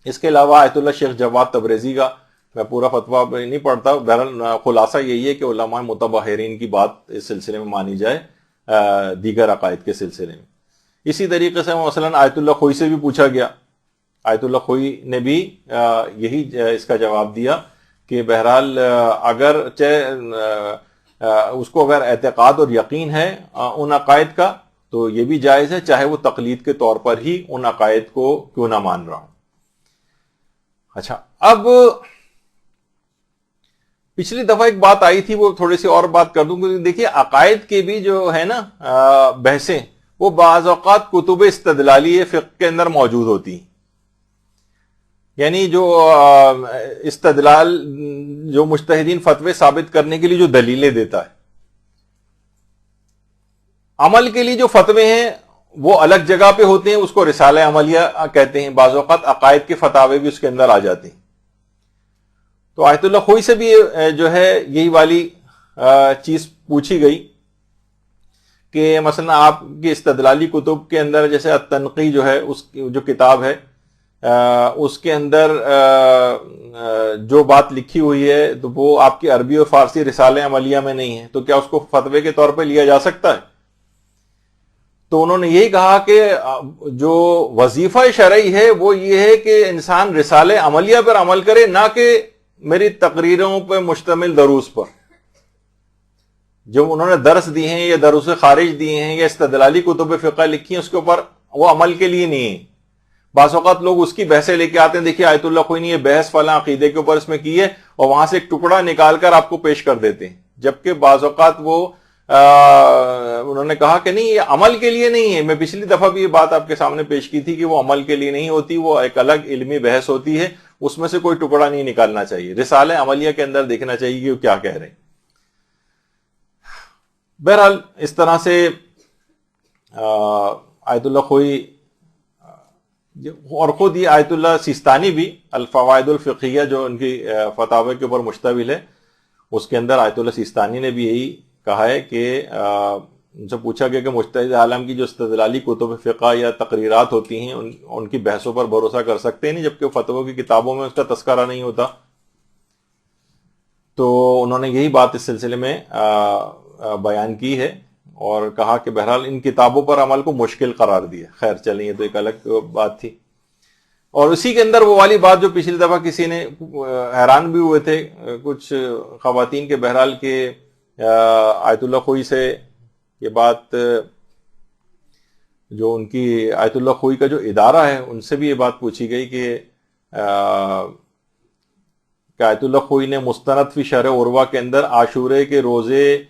اس کے علاوہ آیت اللہ شیخ جواد تبریزی کا میں پورا فتویٰ نہیں پڑھتا، بہرحال خلاصہ یہی ہے کہ علماء متبحرین کی بات اس سلسلے میں مانی جائے دیگر عقائد کے سلسلے میں۔ اسی طریقے سے مثلا آیت اللہ خوئی سے بھی پوچھا گیا، آیت اللہ خوئی نے بھی یہی اس کا جواب دیا کہ بہرحال اگر اس کو اگر اعتقاد اور یقین ہے ان عقائد کا تو یہ بھی جائز ہے، چاہے وہ تقلید کے طور پر ہی ان عقائد کو کیوں نہ مان رہا ہوں۔ اچھا، اب پچھلی دفعہ ایک بات آئی تھی وہ تھوڑی سی اور بات کر دوں کہ دیکھیے عقائد کے بھی جو ہے نا بحثیں وہ بعض اوقات کتب استدلالی فقہ کے اندر موجود ہوتی ہیں، یعنی جو استدلال جو مجتہدین فتوے ثابت کرنے کے لیے جو دلیلیں دیتا ہے. عمل کے لیے جو فتوے ہیں وہ الگ جگہ پہ ہوتے ہیں, اس کو رسالہ عملیہ کہتے ہیں. بعض اوقات عقائد کے فتاوے بھی اس کے اندر آ جاتے ہیں. تو آیت اللہ خوئی سے بھی جو ہے یہی والی چیز پوچھی گئی کہ مثلا آپ کی استدلالی کتب کے اندر جیسے التنقی جو ہے, اس جو کتاب ہے, اس کے اندر جو بات لکھی ہوئی ہے تو وہ آپ کی عربی اور فارسی رسالہ عملیہ میں نہیں ہے, تو کیا اس کو فتوے کے طور پہ لیا جا سکتا ہے؟ تو انہوں نے یہی کہا کہ جو وظیفہ شرعی ہے وہ یہ ہے کہ انسان رسالہ عملیہ پر عمل کرے, نہ کہ میری تقریروں پہ مشتمل دروس پر. جو انہوں نے درس دیے ہیں یا دروس خارج دیے ہیں یا استدلالی کتب فقہ لکھی ہیں اس کے اوپر وہ عمل کے لیے نہیں ہے. بعض اوقات لوگ اس کی بحثیں لے کے آتے ہیں, دیکھیے آیت اللہ خوئی نے یہ بحث فلاں عقیدے کے اوپر اس میں کی ہے, اور وہاں سے ایک ٹکڑا نکال کر آپ کو پیش کر دیتے ہیں, جبکہ بعض اوقات وہ انہوں نے کہا کہ نہیں یہ عمل کے لیے نہیں ہے. میں پچھلی دفعہ بھی یہ بات آپ کے سامنے پیش کی تھی کہ وہ عمل کے لیے نہیں ہوتی, وہ ایک الگ علمی بحث ہوتی ہے, اس میں سے کوئی ٹکڑا نہیں نکالنا چاہیے. رسالہ عملیہ کے اندر دیکھنا چاہیے کہ وہ کیا کہہ رہے ہیں. بہرحال اس طرح سے آیت اللہ خوئی اور خود یہ آیت اللہ سیستانی بھی الفوائد الفقہیہ جو ان کی فتاوی کے اوپر مشتمل ہے, اس کے اندر آیت اللہ سیستانی نے بھی یہی کہا ہے کہ ان سے پوچھا گیا کہ مجتہد عالم کی جو استدلالی کتب فقہ یا تقریرات ہوتی ہیں ان کی بحثوں پر بھروسہ کر سکتے ہیں نہیں, جبکہ فتووں کی کتابوں میں اس کا تذکرہ نہیں ہوتا. تو انہوں نے یہی بات اس سلسلے میں بیان کی ہے اور کہا کہ بہرحال ان کتابوں پر عمل کو مشکل قرار دیا. خیر چلیں, یہ تو ایک الگ بات تھی. اور اسی کے اندر وہ والی بات جو پچھلی دفعہ کسی نے حیران بھی ہوئے تھے کچھ خواتین کے, بہرحال کے آیت اللہ خوئی سے یہ بات جو ان کی آیت اللہ خوئی کا جو ادارہ ہے ان سے بھی یہ بات پوچھی گئی کہ آیت اللہ خوئی نے مستند فی شرح عروہ کے اندر عاشورے کے روزے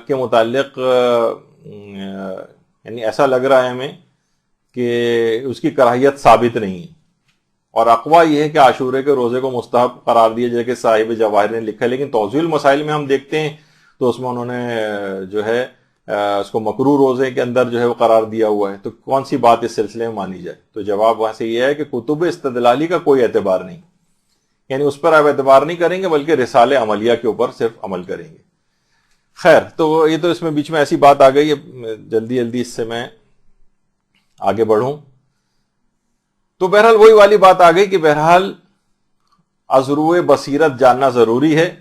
کے متعلق یعنی ایسا لگ رہا ہے ہمیں کہ اس کی کراہیت ثابت نہیں ہے, اور اقوا یہ ہے کہ عاشورے کے روزے کو مستحب قرار دیا جائے کہ صاحب جواہر نے لکھا ہے. لیکن توضیح المسائل میں ہم دیکھتے ہیں تو اس میں انہوں نے جو ہے اس کو مکروہ روزے کے اندر جو ہے وہ قرار دیا ہوا ہے. تو کون سی بات اس سلسلے میں مانی جائے؟ تو جواب وہاں سے یہ ہے کہ کتب استدلالی کا کوئی اعتبار نہیں, یعنی اس پر آپ اعتبار نہیں کریں گے بلکہ رسالہ عملیہ کے اوپر صرف عمل کریں گے. خیر, تو یہ تو اس میں بیچ میں ایسی بات آ گئی ہے, جلدی اس سے میں آگے بڑھوں. تو بہرحال وہی والی بات آ گئی کہ بہرحال ازروع بصیرت جاننا ضروری ہے,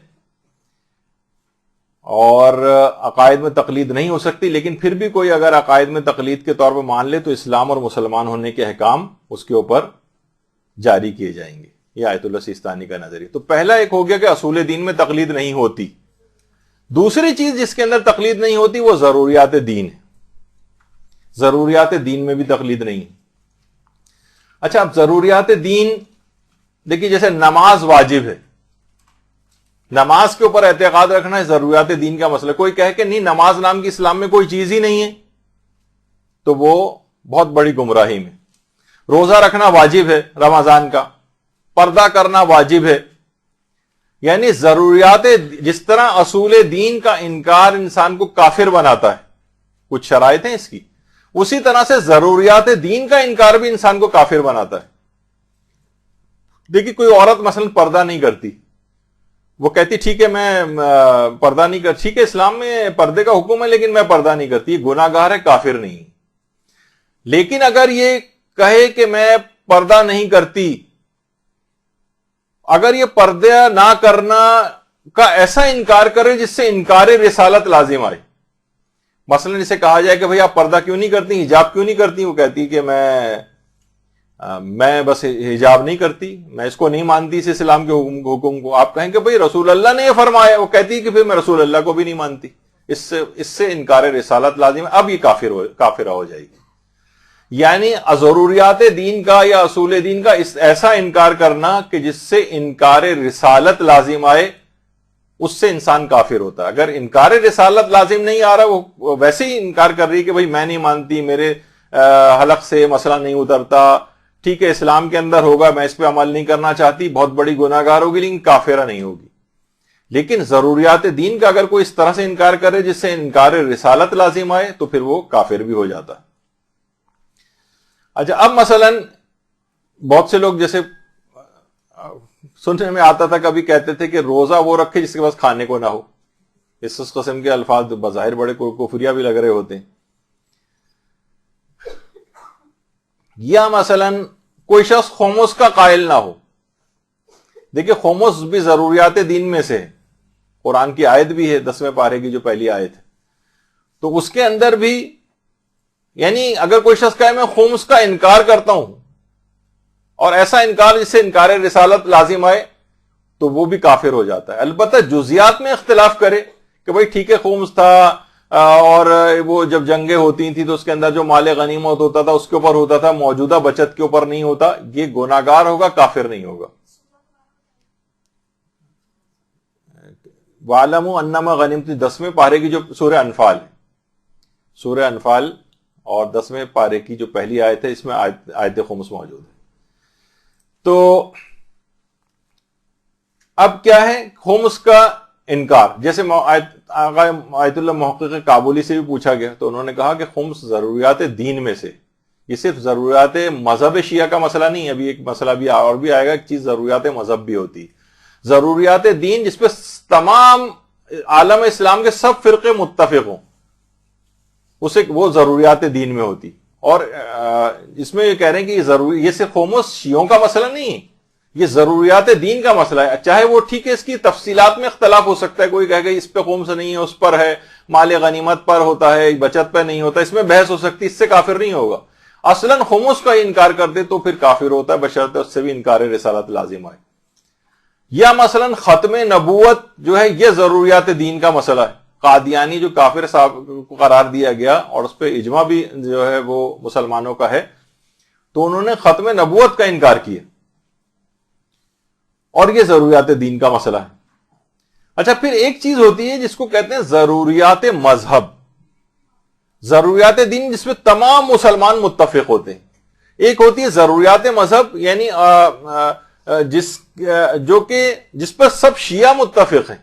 اور عقائد میں تقلید نہیں ہو سکتی, لیکن پھر بھی کوئی اگر عقائد میں تقلید کے طور پر مان لے تو اسلام اور مسلمان ہونے کے احکام اس کے اوپر جاری کیے جائیں گے. یہ آیت اللہ سیستانی کا نظریہ. تو پہلا ایک ہو گیا کہ اصول دین میں تقلید نہیں ہوتی. دوسری چیز جس کے اندر تقلید نہیں ہوتی وہ ضروریات دین ہے. ضروریات دین میں بھی تقلید نہیں ہے. اچھا, اب ضروریات دین دیکھیے, جیسے نماز واجب ہے, نماز کے اوپر اعتقاد رکھنا ہے ضروریات دین کا مسئلہ. کوئی کہے کہ نہیں نماز نام کی اسلام میں کوئی چیز ہی نہیں ہے, تو وہ بہت بڑی گمراہی میں. روزہ رکھنا واجب ہے رمضان کا, پردہ کرنا واجب ہے, یعنی ضروریات, جس طرح اصول دین کا انکار انسان کو کافر بناتا ہے, کچھ شرائط ہیں اس کی, اسی طرح سے ضروریات دین کا انکار بھی انسان کو کافر بناتا ہے. دیکھیے کوئی عورت مثلا پردہ نہیں کرتی, وہ کہتی ٹھیک ہے میں پردہ نہیں کرتی, ٹھیک ہے اسلام میں پردے کا حکم ہے لیکن میں پردہ نہیں کرتی, گناہ گار ہے, کافر نہیں. لیکن اگر یہ کہے کہ میں پردہ نہیں کرتی, اگر یہ پردہ نہ کرنا کا ایسا انکار کرے جس سے انکار رسالت لازم آئے, مثلا اسے کہا جائے کہ بھئی آپ پردہ کیوں نہیں کرتی, حجاب کیوں نہیں کرتی, وہ کہتی کہ میں بس حجاب نہیں کرتی, میں اس کو نہیں مانتی اس اسلام کے حکم کو. آپ کہیں کہ بھئی رسول اللہ نے یہ فرمایا, وہ کہتی کہ پھر میں رسول اللہ کو بھی نہیں مانتی, اس سے انکار رسالت لازم ہے. اب یہ کافرہ ہو جائے گی. یعنی ضروریات دین کا یا اصول دین کا ایسا انکار کرنا کہ جس سے انکار رسالت لازم آئے, اس سے انسان کافر ہوتا ہے. اگر انکار رسالت لازم نہیں آ رہا, وہ ویسے ہی انکار کر رہی کہ بھئی میں نہیں مانتی, میرے حلق سے مسئلہ نہیں اترتا, ٹھیک ہے اسلام کے اندر ہوگا، میں اس پہ عمل نہیں کرنا چاہتی، بہت بڑی گناہ گار ہوگی لیکن کافرہ نہیں ہوگی. لیکن ضروریات دین کا اگر کوئی اس طرح سے انکار کرے جس سے انکار رسالت لازم آئے تو پھر وہ کافر بھی ہو جاتا ہے. اچھا، اب مثلا بہت سے لوگ جیسے سننے میں آتا تھا کبھی کہتے تھے کہ روزہ وہ رکھے جس کے پاس کھانے کو نہ ہو. اس قسم کے الفاظ بظاہر بڑے کفریہ بھی لگ رہے ہوتے ہیں. یا مثلا کوئی شخص خمس کا قائل نہ ہو. دیکھیں خمس بھی ضروریات دین میں سے ہے، قرآن کی آیت بھی ہے 10ویں پارے کی جو پہلی آیت ہے، تو اس کے اندر بھی یعنی اگر کوئی شخص کہے میں خمس کا انکار کرتا ہوں اور ایسا انکار جس سے انکار رسالت لازم آئے تو وہ بھی کافر ہو جاتا ہے. البتہ جزیات میں اختلاف کرے کہ بھئی ٹھیک ہے خمس تھا اور وہ جب جنگیں ہوتی تھیں تو اس کے اندر جو مال غنیمت ہوتا تھا اس کے اوپر ہوتا تھا، موجودہ بچت کے اوپر نہیں ہوتا، یہ گناہگار ہوگا، کافر نہیں ہوگا. وَاعْلَمُوا أَنَّمَا غَنِمْتُمْ 10ویں پارے کی جو سورہ انفال ہے، سورہ انفال اور 10ویں پارے کی جو پہلی آیت ہے اس میں آیت خمس موجود ہے. تو اب کیا ہے خمس کا انکار، جیسے آیت اللہ محقق کابلی سے بھی پوچھا گیا تو انہوں نے کہا کہ خمس ضروریات دین میں سے، یہ صرف ضروریات مذہب شیعہ کا مسئلہ نہیں ہے، ابھی ایک مسئلہ بھی اور بھی آئے گا، ایک چیز ضروریات مذہب بھی ہوتی، ضروریات دین جس پہ تمام عالم اسلام کے سب فرقے متفق ہوں، اسے وہ ضروریات دین میں ہوتی. اور اس میں یہ کہہ رہے ہیں کہ یہ صرف خمس شیعوں کا مسئلہ نہیں ہے، یہ ضروریات دین کا مسئلہ ہے. چاہے وہ ٹھیک ہے اس کی تفصیلات میں اختلاف ہو سکتا ہے، کوئی کہے کہ اس پہ خمس نہیں ہے، اس پر ہے، مال غنیمت پر ہوتا ہے، بچت پہ نہیں ہوتا، اس میں بحث ہو سکتی، اس سے کافر نہیں ہوگا. اصلاً خمس کا انکار کر دے تو پھر کافر ہوتا ہے بشرطے اس سے بھی انکار رسالت لازم آئے. یا مثلا ختم نبوت جو ہے یہ ضروریات دین کا مسئلہ ہے. قادیانی جو کافر صاحب کو قرار دیا گیا اور اس پہ اجماع بھی جو ہے وہ مسلمانوں کا ہے، تو انہوں نے ختم نبوت کا انکار کیا اور یہ ضروریات دین کا مسئلہ ہے. اچھا، پھر ایک چیز ہوتی ہے جس کو کہتے ہیں ضروریات مذہب، ضروریات دین جس میں تمام مسلمان متفق ہوتے ہیں. ایک ہوتی ہے ضروریات مذہب یعنی جس پر سب شیعہ متفق ہیں،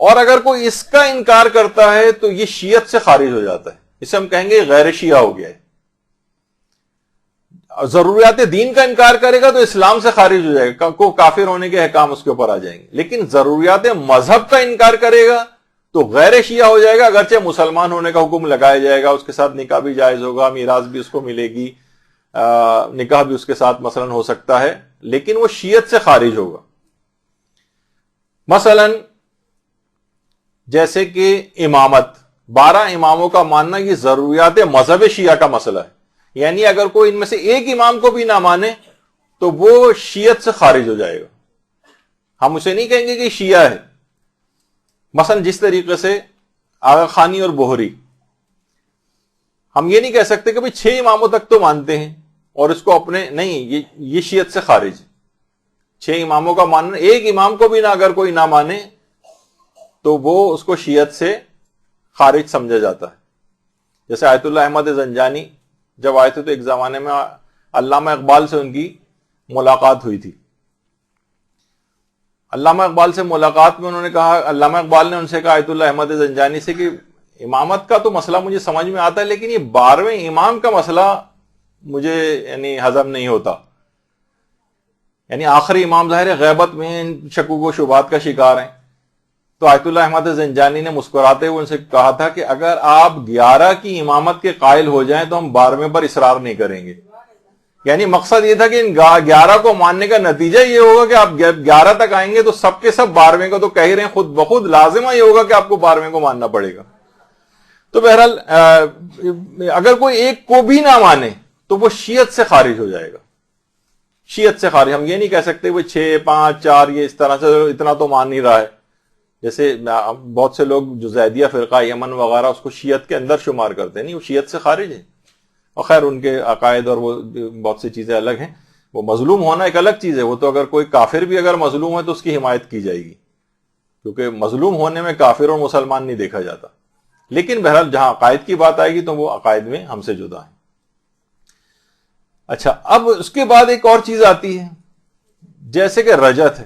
اور اگر کوئی اس کا انکار کرتا ہے تو یہ شیعت سے خارج ہو جاتا ہے، اسے ہم کہیں گے غیر شیعہ ہو گیا ہے. ضروریات دین کا انکار کرے گا تو اسلام سے خارج ہو جائے گا، کو کافر ہونے کے احکام اس کے اوپر آ جائیں گے. لیکن ضروریات مذہب کا انکار کرے گا تو غیر شیعہ ہو جائے گا، اگرچہ مسلمان ہونے کا حکم لگایا جائے گا، اس کے ساتھ نکاح بھی جائز ہوگا، میراث بھی اس کو ملے گی، نکاح بھی اس کے ساتھ مثلا ہو سکتا ہے، لیکن وہ شیعت سے خارج ہوگا. مثلا جیسے کہ امامت، 12 اماموں کا ماننا یہ ضروریات مذہب شیعہ کا مسئلہ ہے، یعنی اگر کوئی ان میں سے ایک امام کو بھی نہ مانے تو وہ شیعت سے خارج ہو جائے گا. ہم اسے نہیں کہیں گے کہ شیعہ ہے. مثلا جس طریقے سے آغا خانی اور بوہری، ہم یہ نہیں کہہ سکتے کہ 6 اماموں تک تو مانتے ہیں اور اس کو اپنے نہیں، یہ شیعت سے خارج ہے. 6 اماموں کا ماننا، ایک امام کو بھی نہ اگر کوئی نہ مانے تو وہ اس کو شیعت سے خارج سمجھا جاتا ہے. جیسے آیت اللہ احمد زنجانی جب آئے تھے تو ایک زمانے میں علامہ اقبال سے ان کی ملاقات ہوئی تھی. علامہ اقبال سے ملاقات میں انہوں نے کہا، علامہ اقبال نے ان سے کہا آیت اللہ احمد زنجانی سے کہ امامت کا تو مسئلہ مجھے سمجھ میں آتا ہے لیکن یہ 12ویں امام کا مسئلہ مجھے یعنی ہضم نہیں ہوتا. یعنی آخری امام ظاہر غیبت میں شکوک و شبہات کا شکار ہیں. تو آیت اللہ احمد زنجانی نے مسکراتے ہوئے ان سے کہا تھا کہ اگر آپ 11 کی امامت کے قائل ہو جائیں تو ہم 12ویں پر اصرار نہیں کریں گے. یعنی مقصد یہ تھا کہ ان 11 کو ماننے کا نتیجہ یہ ہوگا کہ آپ 11 تک آئیں گے تو سب کے سب 12ویں کو تو کہہ رہے ہیں، خود بخود لازمہ یہ ہوگا کہ آپ کو 12ویں کو ماننا پڑے گا. تو بہرحال اگر کوئی ایک کو بھی نہ مانے تو وہ شیعت سے خارج ہو جائے گا. شیعت سے خارج، ہم یہ نہیں کہہ سکتے وہ 6 5 4 یہ اس طرح سے اتنا تو مان نہیں رہا ہے. جیسے بہت سے لوگ جو زیدیہ فرقہ یمن وغیرہ اس کو شیعت کے اندر شمار کرتے ہیں، نہیں، وہ شیعت سے خارج ہے. اور خیر ان کے عقائد اور وہ بہت سی چیزیں الگ ہیں. وہ مظلوم ہونا ایک الگ چیز ہے، وہ تو اگر کوئی کافر بھی اگر مظلوم ہے تو اس کی حمایت کی جائے گی، کیونکہ مظلوم ہونے میں کافر اور مسلمان نہیں دیکھا جاتا. لیکن بہرحال جہاں عقائد کی بات آئے گی تو وہ عقائد میں ہم سے جدا ہیں. اچھا، اب اس کے بعد ایک اور چیز آتی ہے، جیسے کہ رجت ہے،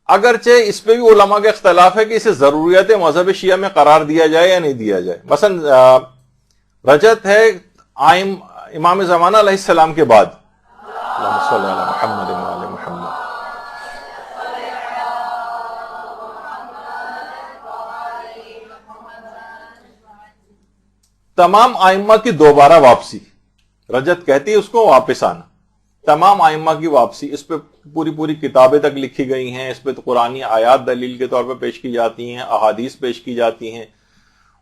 اگرچہ اس پہ بھی علماء کا اختلاف ہے کہ اسے ضروریات مذہب شیعہ میں قرار دیا جائے یا نہیں دیا جائے۔ مثلا رجت ہے امام زمانہ علیہ السلام کے بعد، اللہم صلی علی محمد و آل محمد، تمام ائمہ کی دوبارہ واپسی، رجت کہتی ہے اس کو واپس آنا، تمام ائمہ کی واپسی، اس پہ پوری کتابیں تک لکھی گئی ہیں، اس پہ تو قرآنی آیات دلیل کے طور پہ پیش کی جاتی ہیں، احادیث پیش کی جاتی ہیں،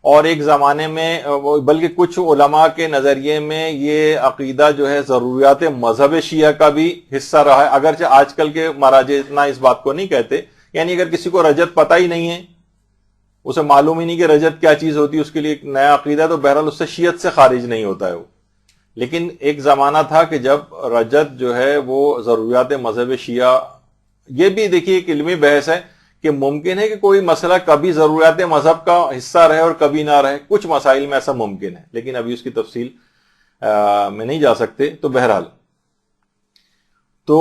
اور ایک زمانے میں بلکہ کچھ علماء کے نظریے میں یہ عقیدہ جو ہے ضروریات مذہب شیعہ کا بھی حصہ رہا ہے، اگرچہ آج کل کے مراجع اتنا اس بات کو نہیں کہتے، یعنی اگر کسی کو رجت پتہ ہی نہیں ہے، اسے معلوم ہی نہیں کہ رجت کیا چیز ہوتی ہے، اس کے لیے ایک نیا عقیدہ، تو بہرحال اس سے شیعت سے خارج نہیں ہوتا ہے وہ۔ لیکن ایک زمانہ تھا کہ جب رجت جو ہے وہ ضروریات مذہب شیعہ، یہ بھی دیکھیے ایک علمی بحث ہے کہ ممکن ہے کہ کوئی مسئلہ کبھی ضروریات مذہب کا حصہ رہے اور کبھی نہ رہے، کچھ مسائل میں ایسا ممکن ہے، لیکن ابھی اس کی تفصیل میں نہیں جا سکتے۔ تو بہرحال تو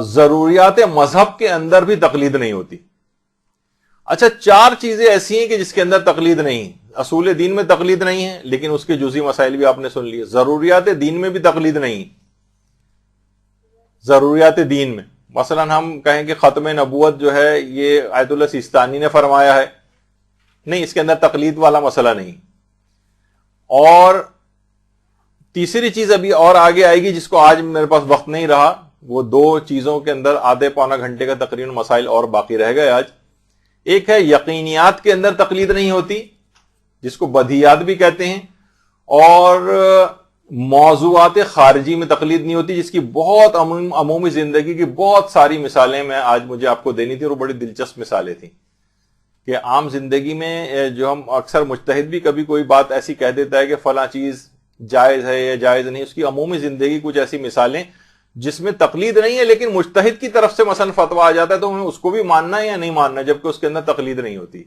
ضروریات مذہب کے اندر بھی تقلید نہیں ہوتی۔ اچھا، 4 چیزیں ایسی ہیں کہ جس کے اندر تقلید نہیں، اصول دین میں تقلید نہیں ہے، لیکن اس کے جزئی مسائل بھی آپ نے سن لیے۔ ضروریات دین میں بھی تقلید نہیں، ضروریات دین میں مثلا ہم کہیں کہ ختم نبوت جو ہے یہ آیت اللہ سیستانی نے فرمایا ہے، نہیں، اس کے اندر تقلید والا مسئلہ نہیں۔ اور تیسری چیز ابھی اور آگے آئے گی جس کو آج میرے پاس وقت نہیں رہا، وہ 2 چیزوں کے اندر آدھے پونا گھنٹے کا تقریباً مسائل اور باقی رہ گئے آج۔ ایک ہے یقینیات کے اندر تقلید نہیں ہوتی، جس کو بدیہیات بھی کہتے ہیں، اور موضوعات خارجی میں تقلید نہیں ہوتی، جس کی بہت عمومی زندگی کی بہت ساری مثالیں میں آج مجھے آپ کو دینی تھی، اور وہ بڑی دلچسپ مثالیں تھیں کہ عام زندگی میں جو ہم اکثر مجتہد بھی کبھی کوئی بات ایسی کہہ دیتا ہے کہ فلاں چیز جائز ہے یا جائز نہیں، اس کی عمومی زندگی کچھ ایسی مثالیں جس میں تقلید نہیں ہے لیکن مجتہد کی طرف سے مثلا فتویٰ آ جاتا ہے تو ہمیں اس کو بھی ماننا ہے یا نہیں ماننا، جبکہ اس کے اندر تقلید نہیں ہوتی۔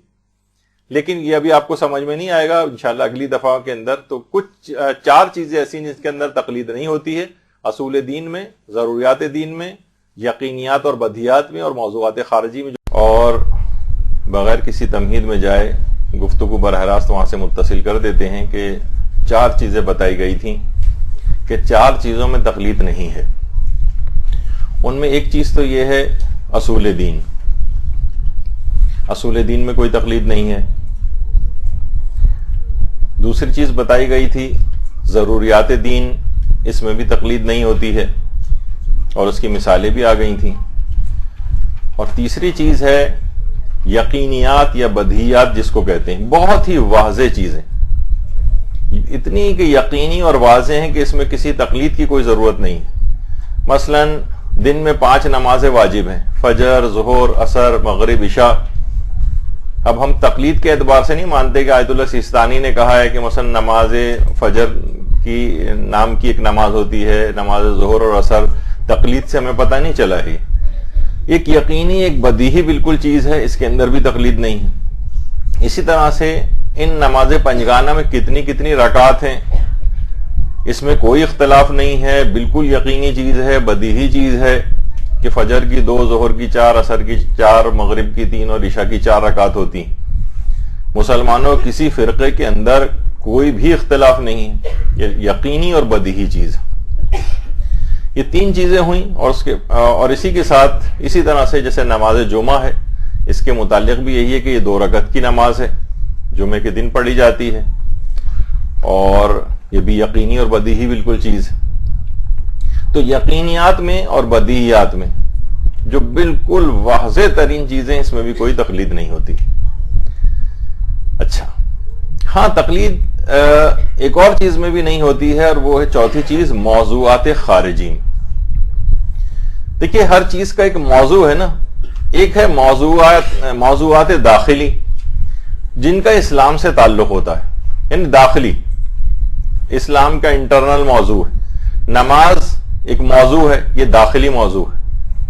لیکن یہ ابھی آپ کو سمجھ میں نہیں آئے گا انشاءاللہ اگلی دفعہ کے اندر۔ تو کچھ 4 چیزیں ایسی ہیں جس کے اندر تقلید نہیں ہوتی ہے، اصول دین میں، ضروریات دین میں، یقینیات اور بدیہیات میں، اور موضوعات خارجی میں۔ اور بغیر کسی تمہید میں جائے گفتگو براہ راست وہاں سے متصل کر دیتے ہیں کہ 4 چیزیں بتائی گئی تھیں کہ 4 چیزوں میں تقلید نہیں ہے۔ ان میں ایک چیز تو یہ ہے اصول دین، اصول دین میں کوئی تقلید نہیں ہے۔ دوسری چیز بتائی گئی تھی ضروریات دین، اس میں بھی تقلید نہیں ہوتی ہے، اور اس کی مثالیں بھی آ گئی تھیں۔ اور تیسری چیز ہے یقینیات یا بدیہیات جس کو کہتے ہیں، بہت ہی واضح چیزیں، اتنی کہ یقینی اور واضح ہیں کہ اس میں کسی تقلید کی کوئی ضرورت نہیں ہے۔ مثلا دن میں 5 نمازیں واجب ہیں، فجر، ظہر، عصر، مغرب، عشاء۔ اب ہم تقلید کے اعتبار سے نہیں مانتے کہ آیت اللہ سیستانی نے کہا ہے کہ مثلا نماز فجر کی نام کی ایک نماز ہوتی ہے، نماز ظہر اور عصر، تقلید سے ہمیں پتہ نہیں چلا ہے۔ ایک یقینی، ایک بدیہی بالکل چیز ہے، اس کے اندر بھی تقلید نہیں ہے۔ اسی طرح سے ان نماز پنجگانہ میں کتنی رکعات ہیں، اس میں کوئی اختلاف نہیں ہے، بالکل یقینی چیز ہے، بدیہی چیز ہے کہ فجر کی 2، ظہر کی 4، عصر کی 4، مغرب کی 3 اور عشاء کی 4 رکعات ہوتی۔ مسلمانوں کسی فرقے کے اندر کوئی بھی اختلاف نہیں ہے، یہ یقینی اور بدیہی چیز۔ یہ 3 چیزیں ہوئیں، اور اسی کے ساتھ اسی طرح سے جیسے نماز جمعہ ہے، اس کے متعلق بھی یہی ہے کہ یہ 2 رکعت کی نماز ہے، جمعے کے دن پڑھی جاتی ہے، اور یہ بھی یقینی اور بدیہی بالکل چیز ہے۔ تو یقینیات میں اور بدیہیات میں جو بالکل واضح ترین چیزیں، اس میں بھی کوئی تقلید نہیں ہوتی۔ اچھا، ہاں، تقلید ایک اور چیز میں بھی نہیں ہوتی ہے، اور وہ ہے چوتھی چیز موضوعات خارجی میں۔ دیکھیے ہر چیز کا ایک موضوع ہے نا، ایک ہے موضوعات داخلی جن کا اسلام سے تعلق ہوتا ہے، یعنی داخلی اسلام کا انٹرنل موضوع ہے۔ نماز ایک موضوع ہے، یہ داخلی موضوع ہے،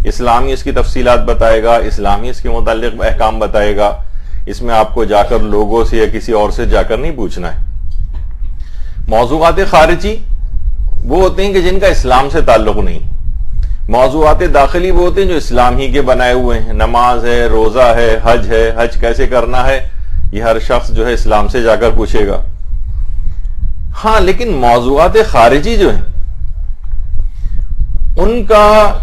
اسلام ہی اس کی تفصیلات بتائے گا، اسلام ہی اس کے متعلق احکام بتائے گا، اس میں آپ کو جا کر لوگوں سے یا کسی اور سے جا کر نہیں پوچھنا ہے۔ موضوعات خارجی وہ ہوتے ہیں کہ جن کا اسلام سے تعلق نہیں. موضوعات داخلی وہ ہوتے ہیں جو اسلام ہی کے بنائے ہوئے ہیں. نماز ہے, روزہ ہے, حج ہے, حج کیسے کرنا ہے یہ ہر شخص جو ہے اسلام سے جا کر پوچھے گا. ہاں لیکن موضوعات خارجی جو ہیں ان کا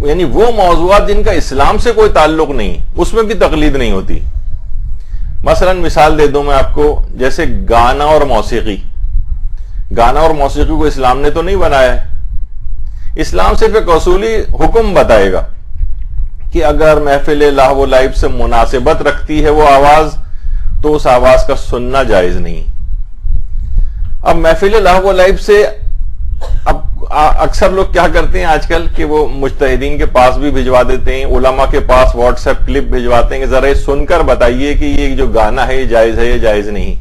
یعنی وہ موضوعات جن کا اسلام سے کوئی تعلق نہیں, اس میں بھی تقلید نہیں ہوتی. مثلا مثال دے دوں میں آپ کو, جیسے گانا اور موسیقی. گانا اور موسیقی کو اسلام نے تو نہیں بنایا ہے. اسلام صرف ایک اصولی حکم بتائے گا کہ اگر محفل لہو و لعب سے مناسبت رکھتی ہے وہ آواز تو اس آواز کا سننا جائز نہیں. اب محفل لہو و لعب سے اب اکثر لوگ کیا کرتے ہیں آج کل کہ وہ مجتہدین کے پاس بھی بھجوا دیتے ہیں, علماء کے پاس واٹس ایپ کلپ بھجواتے ہیں کہ ذرا سن کر بتائیے کہ یہ جو گانا ہے یہ جائز ہے یا جائز نہیں.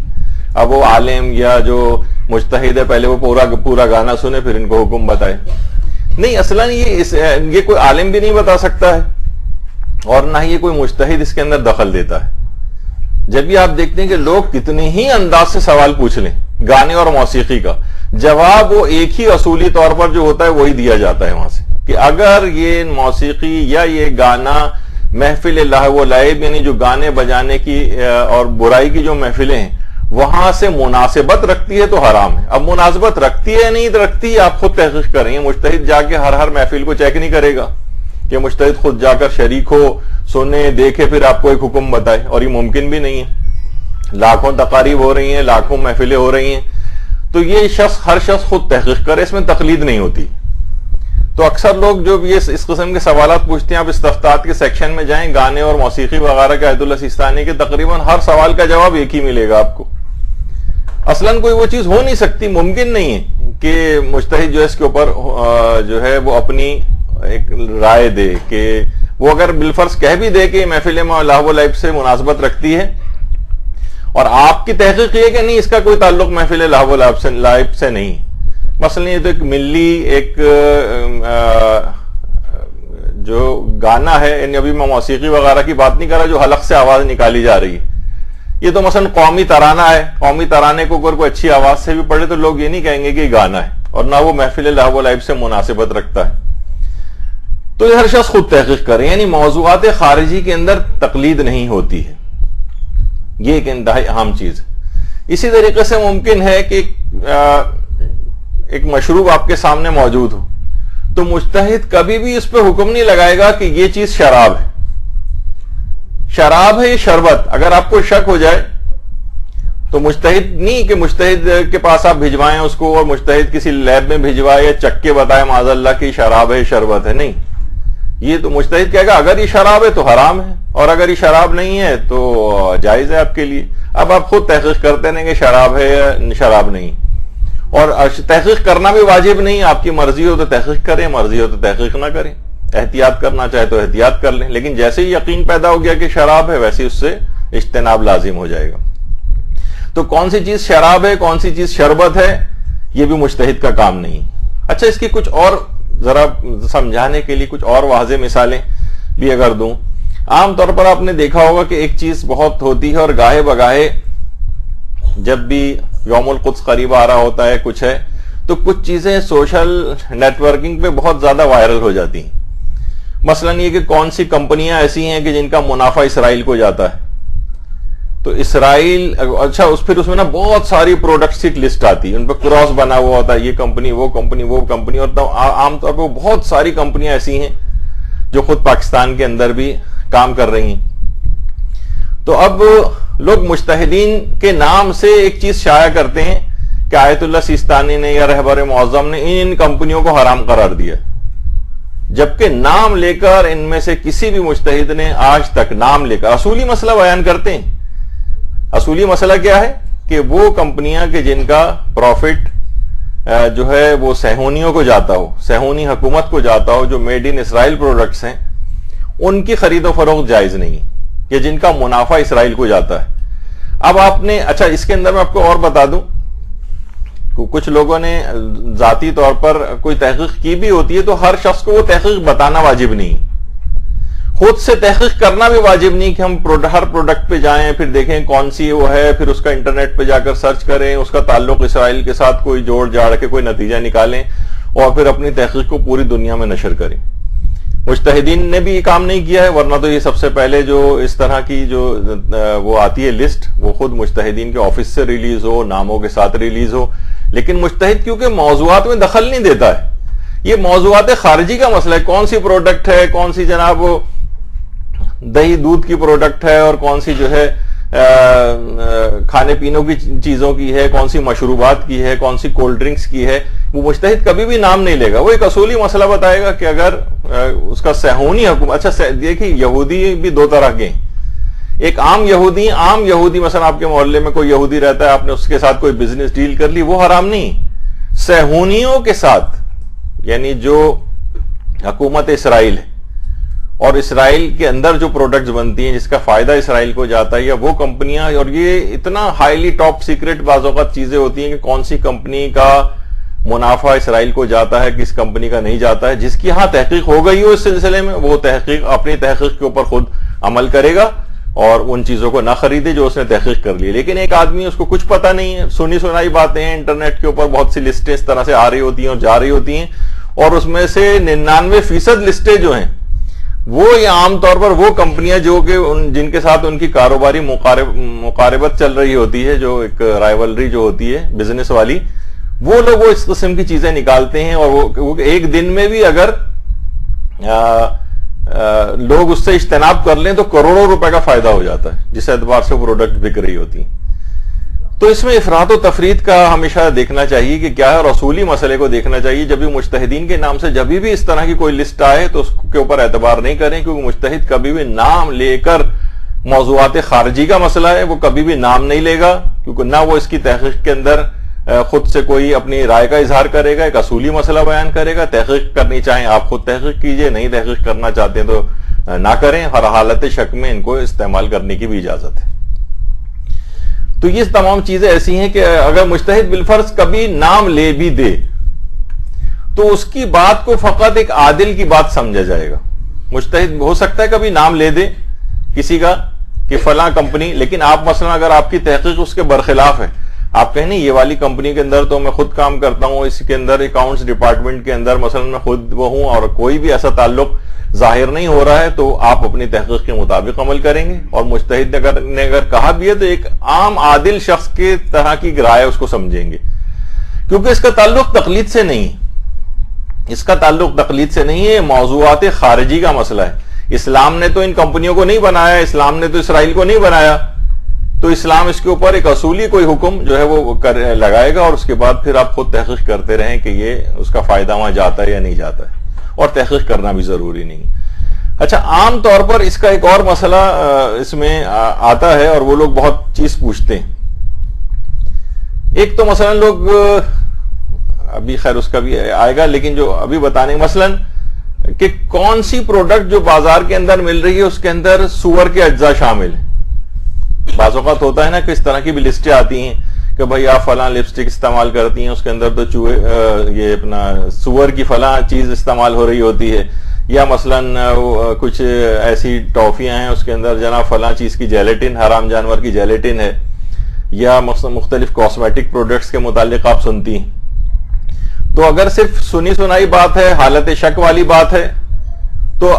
اب وہ عالم یا جو مجتہد ہے پہلے وہ پورا گانا سنے پھر ان کو حکم بتائے. نہیں, اصلاً یہ کوئی عالم بھی نہیں بتا سکتا ہے اور نہ ہی یہ کوئی مجتہد اس کے اندر دخل دیتا ہے. جب بھی آپ دیکھتے ہیں کہ لوگ کتنے ہی انداز سے سوال پوچھ لیں گانے اور موسیقی کا, جواب وہ ایک ہی اصولی طور پر جو ہوتا ہے وہی دیا جاتا ہے وہاں سے کہ اگر یہ موسیقی یا یہ گانا محفل لہو و لعب یعنی جو گانے بجانے کی اور برائی کی جو محفلیں ہیں وہاں سے مناسبت رکھتی ہے تو حرام ہے. اب مناسبت رکھتی ہے نہیں رکھتی آپ خود تحقیق کریں. مجتہد جا کے ہر محفل کو چیک نہیں کرے گا کہ مجتہد خود جا کر شریک ہو, سنے, دیکھے, پھر آپ کو ایک حکم بتائے, اور یہ ممکن بھی نہیں ہے. لاکھوں تقاریب ہو رہی ہیں, لاکھوں محفلیں ہو رہی ہیں, تو یہ ہر شخص خود تحقیق کرے, اس میں تقلید نہیں ہوتی. تو اکثر لوگ جو یہ اس قسم کے سوالات پوچھتے ہیں, آپ استفتاءات کے سیکشن میں جائیں گانے اور موسیقی وغیرہ کے آیت اللہ سیستانی کے, تقریباً ہر سوال کا جواب ایک ہی ملے گا آپ کو. اصلاً کوئی وہ چیز ہو نہیں سکتی, ممکن نہیں ہے کہ مجتہد جو اس کے اوپر جو ہے وہ اپنی ایک رائے دے کہ وہ اگر بالفرض کہہ بھی دے کہ محفل لہو و لعب سے مناسبت رکھتی ہے اور آپ کی تحقیق یہ کہ نہیں اس کا کوئی تعلق محفل لہو و لعب سے نہیں. مثلا یہ تو ایک ملی ایک جو گانا ہے, یعنی ابھی میں موسیقی وغیرہ کی بات نہیں کر رہا جو حلق سے آواز نکالی جا رہی ہے, یہ تو مثلا قومی ترانہ ہے. قومی ترانے کو اگر کوئی اچھی آواز سے بھی پڑھے تو لوگ یہ نہیں کہیں گے کہ یہ گانا ہے اور نہ وہ محفل لہو و لعب سے مناسبت رکھتا ہے. تو یہ ہر شخص خود تحقیق کرے, یعنی موضوعات خارجی کے اندر تقلید نہیں ہوتی ہے. یہ ایک انتہائی اہم چیز ہے. اسی طریقے سے ممکن ہے کہ ایک مشروب آپ کے سامنے موجود ہو تو مجتہد کبھی بھی اس پہ حکم نہیں لگائے گا کہ یہ چیز شراب ہے. شراب ہے یہ شربت, اگر آپ کو شک ہو جائے تو مجتہد نہیں کہ مجتہد کے پاس آپ بھجوائیں اس کو اور مجتہد کسی لیب میں بھجوائے یا چک کے بتائے معاذ اللہ کی شراب ہے شربت ہے. نہیں, یہ تو مجتہد کہے گا اگر یہ شراب ہے تو حرام ہے اور اگر یہ شراب نہیں ہے تو جائز ہے آپ کے لیے. اب آپ خود تحقیق کرتے ہیں کہ شراب ہے یا شراب نہیں, اور تحقیق کرنا بھی واجب نہیں. آپ کی مرضی ہو تو تحقیق کریں, مرضی ہو تو تحقیق نہ کریں. احتیاط کرنا چاہے تو احتیاط کر لیں, لیکن جیسے ہی یقین پیدا ہو گیا کہ شراب ہے ویسے اس سے اجتناب لازم ہو جائے گا. تو کون سی چیز شراب ہے کون سی چیز شربت ہے یہ بھی مجتہد کا کام نہیں. اچھا, اس کی کچھ اور ذرا سمجھانے کے لیے کچھ اور واضح مثالیں بھی اگر دوں. عام طور پر آپ نے دیکھا ہوگا کہ ایک چیز بہت ہوتی ہے اور گاہے بگاہے جب بھی یوم القدس قریب آ رہا ہوتا ہے کچھ ہے تو کچھ چیزیں سوشل نیٹ ورکنگ پہ بہت زیادہ وائرل ہو جاتی ہیں. مثلا یہ کہ کون سی کمپنیاں ایسی ہیں کہ جن کا منافع اسرائیل کو جاتا ہے, تو اسرائیل اچھا پھر اس میں نا بہت ساری پروڈکٹس کی لسٹ آتی ہے, ان پہ کراس بنا ہوا ہوتا ہے, یہ کمپنی وہ کمپنی وہ کمپنی, اور عام طور پہ بہت ساری کمپنیاں ایسی ہیں جو خود پاکستان کے اندر بھی کام کر رہی ہیں. تو اب لوگ مجتہدین کے نام سے ایک چیز شائع کرتے ہیں کہ آیت اللہ سیستانی نے یا رہبر معظم نے ان کمپنیوں کو حرام قرار دیا, جبکہ نام لے کر ان میں سے کسی بھی مجتہد نے آج تک نام لے کر اصولی مسئلہ بیان کرتے ہیں. اصولی مسئلہ کیا ہے کہ وہ کمپنیاں کہ جن کا پروفٹ جو ہے وہ صہیونیوں کو جاتا ہو, صہیونی حکومت کو جاتا ہو, جو میڈ ان اسرائیل پروڈکٹس ہیں ان کی خرید و فروخت جائز نہیں, کہ جن کا منافع اسرائیل کو جاتا ہے. اب آپ نے اچھا اس کے اندر میں آپ کو اور بتا دوں, کچھ لوگوں نے ذاتی طور پر کوئی تحقیق کی بھی ہوتی ہے تو ہر شخص کو وہ تحقیق بتانا واجب نہیں. خود سے تحقیق کرنا بھی واجب نہیں کہ ہم ہر پروڈکٹ پہ جائیں پھر دیکھیں کون سی وہ ہے، پھر اس کا انٹرنیٹ پہ جا کر سرچ کریں، اس کا تعلق اسرائیل کے ساتھ کوئی جوڑ جاڑ کے کوئی نتیجہ نکالیں اور پھر اپنی تحقیق کو پوری دنیا میں نشر کریں۔ مجتہدین نے بھی یہ کام نہیں کیا ہے، ورنہ تو یہ سب سے پہلے جو اس طرح کی جو وہ آتی ہے لسٹ، وہ خود مجتہدین کے آفس سے ریلیز ہو، ناموں کے ساتھ ریلیز ہو۔ لیکن مجتہد کیونکہ موضوعات میں دخل نہیں دیتا ہے، یہ موضوعات خارجی کا مسئلہ ہے، کون سی پروڈکٹ ہے، کون سی جناب دہی دودھ کی پروڈکٹ ہے اور کون سی جو ہے کھانے پینوں کی چیزوں کی ہے، کون سی مشروبات کی ہے، کون سی کولڈ ڈرنکس کی ہے، وہ مجتہد کبھی بھی نام نہیں لے گا۔ وہ ایک اصولی مسئلہ بتائے گا کہ اگر اس کا صہیونی حکومت، اچھا دیکھیں یہودی بھی دو طرح کے ہیں، ایک عام یہودی مثلا آپ کے محلے میں کوئی یہودی رہتا ہے، آپ نے اس کے ساتھ کوئی بزنس ڈیل کر لی، وہ حرام نہیں۔ صہیونیوں کے ساتھ، یعنی جو حکومت اسرائیل ہے اور اسرائیل کے اندر جو پروڈکٹس بنتی ہیں جس کا فائدہ اسرائیل کو جاتا ہے، یا وہ کمپنیاں، اور یہ اتنا ہائیلی ٹاپ سیکرٹ بعض اوقات چیزیں ہوتی ہیں کہ کون سی کمپنی کا منافع اسرائیل کو جاتا ہے، کس کمپنی کا نہیں جاتا ہے، جس کی ہاں تحقیق ہو گئی ہو اس سلسلے میں، وہ اپنی تحقیق کے اوپر خود عمل کرے گا اور ان چیزوں کو نہ خریدے جو اس نے تحقیق کر لی۔ لیکن ایک آدمی اس کو کچھ پتہ نہیں ہے، سنی سنائی باتیں ہیں، انٹرنیٹ کے اوپر بہت سی لسٹیں اس طرح سے آ رہی ہوتی ہیں اور جا رہی ہوتی ہیں، اور اس میں سے 99% لسٹیں جو ہیں وہ عام طور پر وہ کمپنیاں جو کہ جن کے ساتھ ان کی کاروباری مقاربت چل رہی ہوتی ہے، جو ایک رائیولری جو ہوتی ہے بزنس والی، وہ لوگ وہ اس قسم کی چیزیں نکالتے ہیں، اور وہ ایک دن میں بھی اگر لوگ اس سے اجتناب کر لیں تو کروڑوں روپے کا فائدہ ہو جاتا ہے، جس اعتبار سے وہ پروڈکٹ بک رہی ہوتی ہیں۔ تو اس میں افراط و تفریط کا ہمیشہ دیکھنا چاہیے کہ کیا ہے، اور اصولی مسئلے کو دیکھنا چاہیے۔ جب بھی مجتہدین کے نام سے جب بھی اس طرح کی کوئی لسٹ آئے تو اس کے اوپر اعتبار نہیں کریں، کیونکہ مجتہد کبھی بھی نام لے کر موضوعات خارجی کا مسئلہ ہے، وہ کبھی بھی نام نہیں لے گا، کیونکہ نہ وہ اس کی تحقیق کے اندر خود سے کوئی اپنی رائے کا اظہار کرے گا، ایک اصولی مسئلہ بیان کرے گا۔ تحقیق کرنی چاہیں آپ خود تحقیق کیجئے، نہیں تحقیق کرنا چاہتے ہیں تو نہ کریں، ہر حالت شک میں ان کو استعمال کرنے کی بھی اجازت ہے۔ تو یہ تمام چیزیں ایسی ہیں کہ اگر مجتہد بالفرض کبھی نام لے بھی دے تو اس کی بات کو فقط ایک عادل کی بات سمجھا جائے گا۔ مجتہد ہو سکتا ہے کبھی نام لے دے کسی کا کہ فلاں کمپنی، لیکن آپ مثلا اگر آپ کی تحقیق اس کے برخلاف ہے، آپ کہیں نہیں یہ والی کمپنی کے اندر تو میں خود کام کرتا ہوں، اس کے اندر اکاؤنٹس ڈپارٹمنٹ کے اندر مثلا میں خود وہ ہوں اور کوئی بھی ایسا تعلق ظاہر نہیں ہو رہا ہے، تو آپ اپنی تحقیق کے مطابق عمل کریں گے۔ اور مجتہد نے اگر کہا بھی ہے تو ایک عام عادل شخص کے طرح کی رائے اس کو سمجھیں گے، کیونکہ اس کا تعلق تقلید سے نہیں ہے، اس کا تعلق تقلید سے نہیں ہے، موضوعات خارجی کا مسئلہ ہے۔ اسلام نے تو ان کمپنیوں کو نہیں بنایا، اسلام نے تو اسرائیل کو نہیں بنایا، تو اسلام اس کے اوپر ایک اصولی کوئی حکم جو ہے وہ لگائے گا، اور اس کے بعد پھر آپ خود تحقیق کرتے رہیں کہ یہ اس کا فائدہ وہاں جاتا ہے یا نہیں جاتا ہے، اور تحقیق کرنا بھی ضروری نہیں۔ اچھا، عام طور پر اس کا ایک اور مسئلہ اس میں آتا ہے، اور وہ لوگ بہت چیز پوچھتے ہیں۔ ایک تو مثلا لوگ ابھی خیر اس کا بھی آئے گا، لیکن جو ابھی بتانے مثلا کہ کون سی پروڈکٹ جو بازار کے اندر مل رہی ہے اس کے اندر سور کے اجزاء شامل ہیں۔ بعض اوقات ہوتا ہے نا کہ اس طرح کی بھی لسٹیں آتی ہیں کہ بھائی آپ فلاں لپسٹک استعمال کرتی ہیں، اس کے اندر تو یہ اپنا سور کی فلاں چیز استعمال ہو رہی ہوتی ہے، یا مثلا کچھ ایسی ٹافیاں ہیں اس کے اندر جناب فلاں چیز کی جیلیٹن، حرام جانور کی جیلیٹن ہے، یا مختلف کاسمیٹک پروڈکٹس کے متعلق آپ سنتی ہیں۔ تو اگر صرف سنی سنائی بات ہے، حالت شک والی بات ہے، تو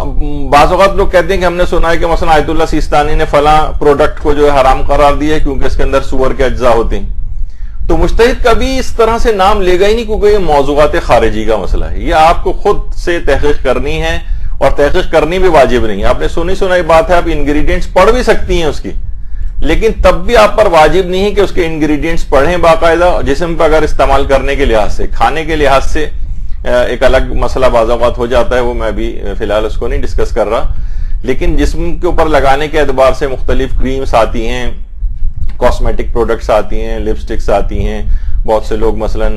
بعض اوقات لوگ کہتے ہیں کہ ہم نے سنا ہے کہ مثلا آیت اللہ سیستانی نے فلاں پروڈکٹ کو جو ہے حرام قرار دیا ہے کیونکہ اس کے اندر سور کے اجزاء ہوتے ہیں، تو مجتہد کبھی اس طرح سے نام لے گا ہی نہیں، کیونکہ یہ موضوعات خارجی کا مسئلہ ہے، یہ آپ کو خود سے تحقیق کرنی ہے، اور تحقیق کرنی بھی واجب نہیں ہے۔ آپ نے سنی سنائی بات ہے، آپ انگریڈینٹس پڑھ بھی سکتی ہیں اس کی، لیکن تب بھی آپ پر واجب نہیں ہے کہ اس کے انگریڈینٹس پڑھیں باقاعدہ، جسم پر اگر استعمال کرنے کے لحاظ سے، کھانے کے لحاظ سے ایک الگ مسئلہ بعض اوقات ہو جاتا ہے، وہ میں بھی فی الحال اس کو نہیں ڈسکس کر رہا، لیکن جسم کے اوپر لگانے کے اعتبار سے مختلف کریمز آتی ہیں، کاسمیٹک پروڈکٹس آتی ہیں، لپسٹکس آتی ہیں، بہت سے لوگ مثلا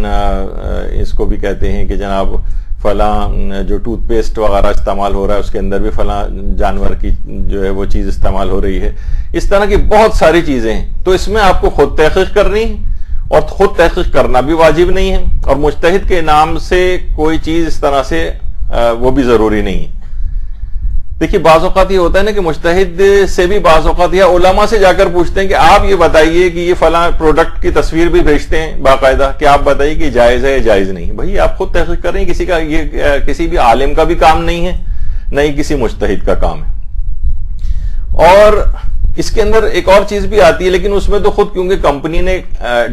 اس کو بھی کہتے ہیں کہ جناب فلاں جو ٹوتھ پیسٹ وغیرہ استعمال ہو رہا ہے اس کے اندر بھی فلاں جانور کی جو ہے وہ چیز استعمال ہو رہی ہے، اس طرح کی بہت ساری چیزیں ہیں۔ تو اس میں آپ کو خود تحقیق کرنی ہے، اور خود تحقیق کرنا بھی واجب نہیں ہے، اور مجتہد کے نام سے کوئی چیز اس طرح سے وہ بھی ضروری نہیں ہے۔ دیکھیے بعض اوقات یہ ہوتا ہے نا کہ مجتہد سے بھی بعض اوقات یا علماء سے جا کر پوچھتے ہیں کہ آپ یہ بتائیے کہ یہ فلاں پروڈکٹ کی تصویر بھی بھیجتے ہیں باقاعدہ کہ آپ بتائیے کہ جائز ہے یا جائز نہیں. بھائی آپ خود تحقیق کر رہے ہیں, کسی کا یہ کسی بھی عالم کا بھی کام نہیں ہے, نہ ہی کسی مجتہد کا کام ہے. اور اس کے اندر ایک اور چیز بھی آتی ہے, لیکن اس میں تو خود کیونکہ کمپنی نے